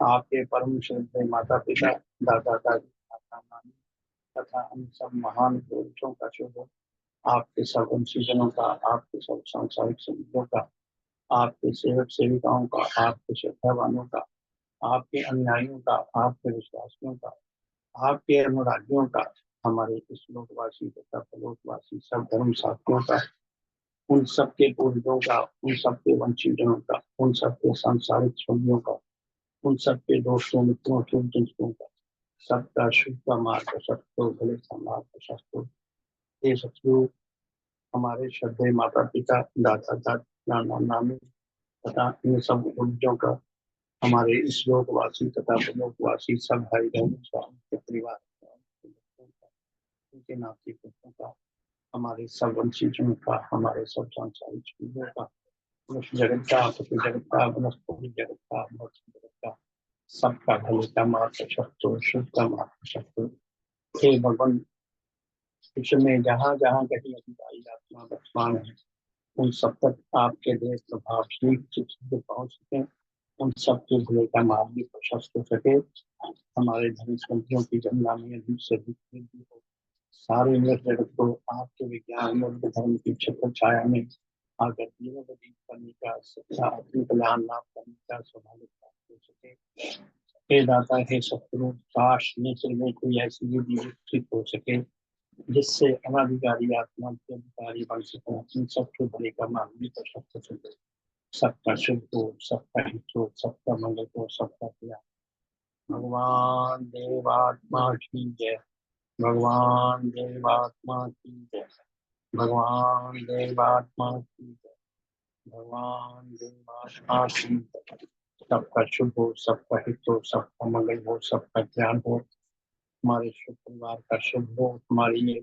आपके परम श्रद्धेय माता पिता, दादा दादी, माता नानी तथा हम सब महान पुरुषों का शुभ हो। आपके सब वंशीजनों का, आपके सब सांसारिक संबंधों का, आपके सेवक सेविकाओं का, आपके श्रद्धावानों का, आपके अनुयायियों का, आपके विश्वासियों का, आपके अनुरागियों का, हमारे इस लोकवासी तथा परलोकवासी सब धर्म साथियों का, उन सबके पूर्वजों का, उन सबके वंशीजनों का, उन सबके सांसारिक संबंधियों का, उन सबके दोस्तों, मित्रों, चिंतकों का, सबका शुभ का मार्ग सत्यो, भले का मार्ग सत्यो। हे सतगुरु, हमारे श्रद्धेय माता पिता, दादा दादी, नाना नानी तथा इन सब पूर्वजों का, हमारे इस लोकवासी तथा लोकवासी सब भाई बहनों का, उनके परिवार का, उनके बच्चों का, उनके नाती पुत्रों का, हमारे सब वंशीजों का, हमारे सब सांसारिक चीजों का, मनुष्य जगत का, पशु जगत का, वनस्पति जगत का, मोक्ष जगत का, सबका भले का मार्ग सत्यो, शुभ का मार्ग सत्यो। हे भगवान, विश्व में जहाँ जहाँ कहीं अधिकारी आत्मा वर्तमान है, उन सब तक आपके देश प्रभाव ठीक से पहुंच सके, उन सबके भले का मार्ग भी प्रशस्त हो सके, हमारे धर्म संधियों की जमुना में अधिक से अधिक वृद्धि हो, सारे नृत्य जगत को आपके विज्ञान और धर्म की छत्र छाया में आकर जीवन व्यतीत करने का, सच्चा आत्म कल्याण लाभ करने का स्वाभाविक प्राप्त हो सके। हे दाता, हे सतगुरु, काश नेत्र में कोई ऐसी विधि विकसित हो सके जिससे अनाधिकारी आत्मा के अधिकारी बन सके, इन सबके भले का मार्ग भी प्रशस्त हो सके, सबका शुभ हो, सबका हित हो, सबका मंगल हो, सबका कल्याण। भगवान देवात्मा की जय, भगवान देवात्मा की जय, भगवान देवात्मा की जय, भगवान देवात्मा की जय। सबका शुभ हो, सबका हित हो, सबका मंगल हो, सबका ज्ञान हो, हमारे शुभ परिवार का शुभ हो, हमारी ये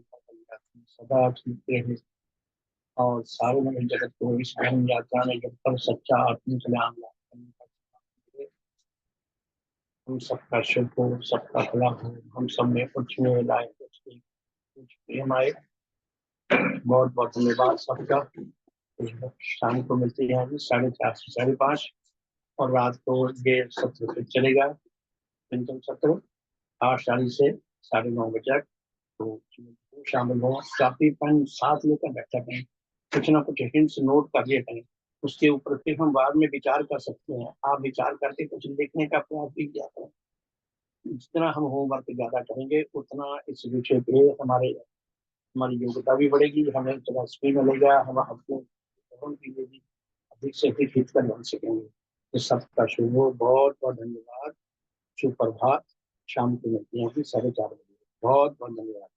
सदा ठीक रहे, और सारे मन जगत को इस ज्ञान यात्रा में जब तक सच्चा आत्म कल्याण लाभ करने का सौभाग्य मिले। हम सबका शुभ हो, सबका भला हो, हम सब में उठने लायक कुछ प्रेम आए। बहुत बहुत धन्यवाद सबका। शाम को मिलते हैं अभी 4:30 से 5:30, और रात को ये सत्र फिर चलेगा, चिंतन सत्र 8:40 से 9:30 बजे तक। तो शामिल हो, काफी पेन साथ लेकर बैठा करें, कुछ ना कुछ हिंट्स नोट कर लिया करें, उसके ऊपर फिर हम बाद में विचार कर सकते हैं। आप विचार करके कुछ लिखने का प्रयास भी किया करें। जितना हम होमवर्क ज्यादा करेंगे, उतना इस विषय पे हमारी योग्यता भी बढ़ेगी, हमें इंटरेस्ट मिलेगा, हम अपने के लिए भी अधिक से अधिक हितकर बन सकेंगे। इस सबका शुभ हो, बहुत बहुत धन्यवाद। सुप्रभात। शाम को मिलते हैं 4:30 बजे। बहुत बहुत धन्यवाद।